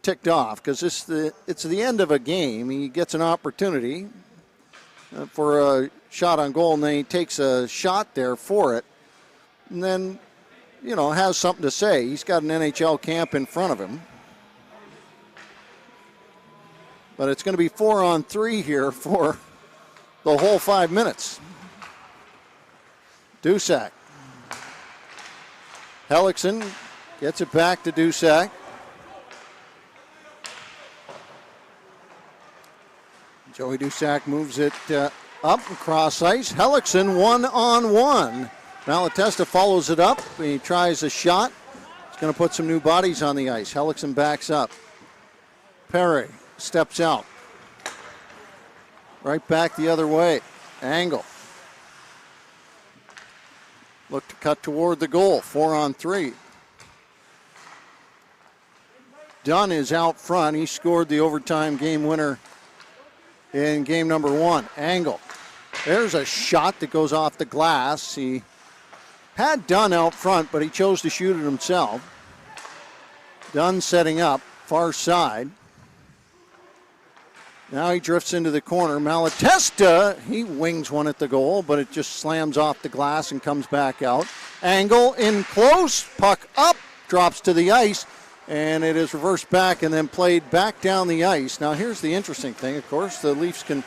ticked off because it's the end of a game. He gets an opportunity for a shot on goal, and then he takes a shot there for it. And then, you know, has something to say. He's got an NHL camp in front of him. But it's going to be 4-on-3 here for the whole 5 minutes. Dusak. Hellickson gets it back to Dusak. Joey Dusak moves it up across ice. Hellickson 1-on-1. Malatesta follows it up. He tries a shot. He's going to put some new bodies on the ice. Hellickson backs up. Perry steps out. Right back the other way. Angle. Look to cut toward the goal. 4-on-3. Dunn is out front. He scored the overtime game winner in game number 1. Angle. There's a shot that goes off the glass. He had Dunn out front, but he chose to shoot it himself. Dunn setting up, far side. Now he drifts into the corner. Malatesta, he wings one at the goal, but it just slams off the glass and comes back out. Angle in close, puck up, drops to the ice, and it is reversed back and then played back down the ice. Now here's the interesting thing, of course, the Leafs can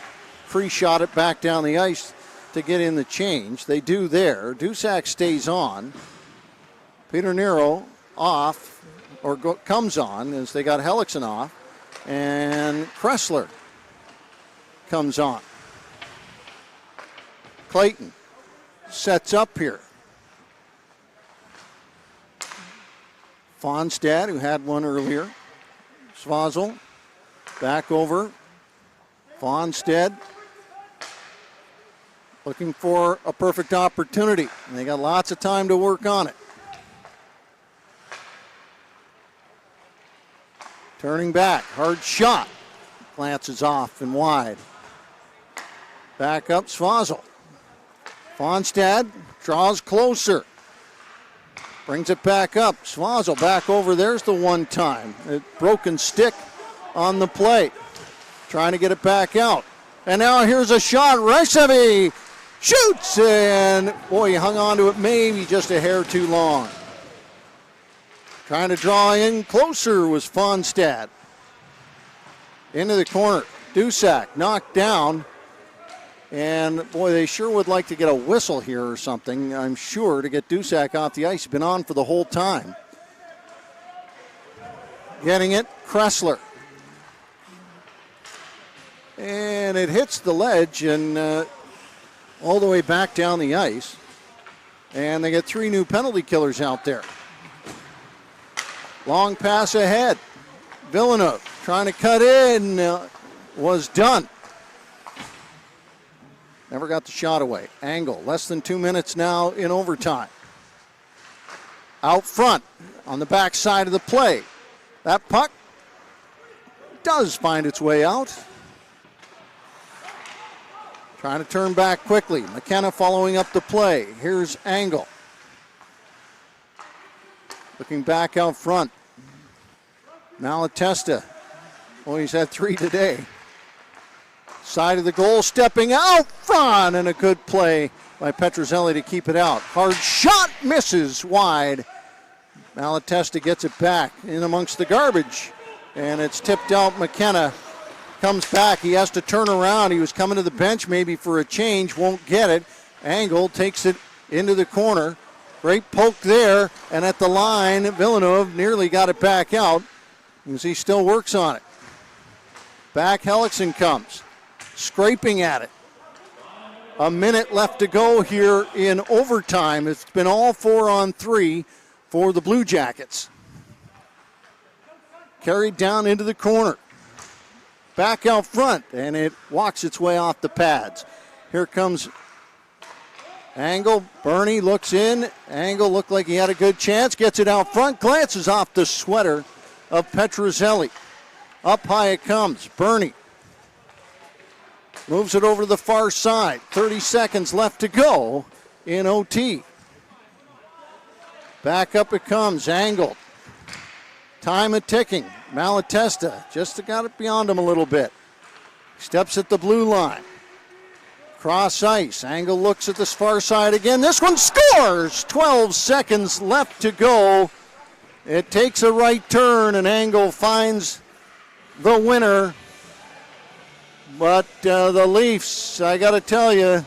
free shot it back down the ice to get in the change. They do there. Duszak stays on. Peter Nero off, or comes on, as they got Hellickson off, and Kressler comes on. Clayton sets up here. Fonstad, who had one earlier. Svozil back over. Fonstad looking for a perfect opportunity. And they got lots of time to work on it. Turning back, hard shot. Glances off and wide. Back up Svozil. Fonstad draws closer. Brings it back up. Svozil back over. There's the one time. A broken stick on the play. Trying to get it back out. And now here's a shot. Reisevi shoots. And boy, he hung on to it maybe just a hair too long. Trying to draw in closer was Fonstad. Into the corner. Duszak knocked down. And boy, they sure would like to get a whistle here or something, I'm sure, to get Duszak off the ice. He's been on for the whole time. Getting it, Kressler. And it hits the ledge and all the way back down the ice. And they get 3 new penalty killers out there. Long pass ahead. Villeneuve trying to cut in, was done. Never got the shot away. Angle, less than 2 minutes now in overtime. Out front, on the back side of the play. That puck does find its way out. Trying to turn back quickly. McKenna following up the play. Here's Angle. Looking back out front. Malatesta. Well, he's had 3 today. Side of the goal, stepping out front, and a good play by Petrozelli to keep it out. Hard shot, misses wide. Malatesta gets it back in amongst the garbage, and it's tipped out. McKenna comes back. He has to turn around. He was coming to the bench maybe for a change, won't get it. Angle takes it into the corner. Great poke there, and at the line, Villeneuve nearly got it back out as he still works on it. Back, Hellickson comes. Scraping at it. A minute left to go here in overtime. It's been all 4-on-3 for the Blue Jackets. Carried down into the corner. Back out front, and it walks its way off the pads. Here comes Angle. Bernie looks in. Angle looked like he had a good chance. Gets it out front. Glances off the sweater of Petrozelli. Up high it comes. Bernie moves it over to the far side. 30 seconds left to go in OT. Back up it comes. Angled. Time a-ticking. Malatesta just got it beyond him a little bit. Steps at the blue line. Cross ice. Angle looks at this far side again. This one scores! 12 seconds left to go. It takes a right turn, and Angle finds the winner. But the Leafs, I got to tell you,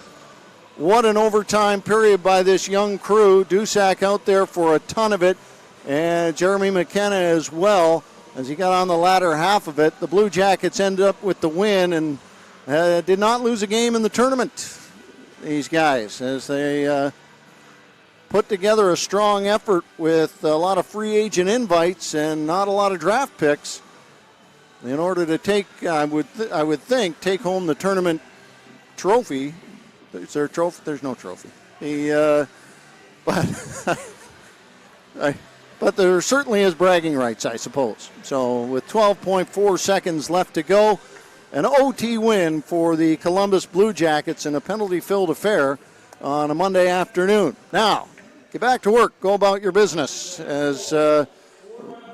what an overtime period by this young crew. Duszak out there for a ton of it, and Jeremy McKenna as well, as he got on the latter half of it. The Blue Jackets ended up with the win and did not lose a game in the tournament, these guys, as they put together a strong effort with a lot of free agent invites and not a lot of draft picks in order to take, I would think, take home the tournament trophy. Is there a trophy? There's no trophy. But there certainly is bragging rights, I suppose. So with 12.4 seconds left to go, an OT win for the Columbus Blue Jackets in a penalty-filled affair on a Monday afternoon. Now, get back to work. Go about your business. As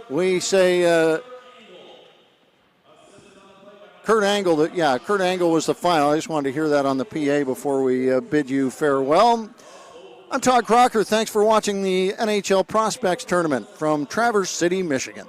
we say, Kurt Angle was the final. I just wanted to hear that on the PA before we bid you farewell. I'm Todd Crocker. Thanks for watching the NHL Prospects Tournament from Traverse City, Michigan.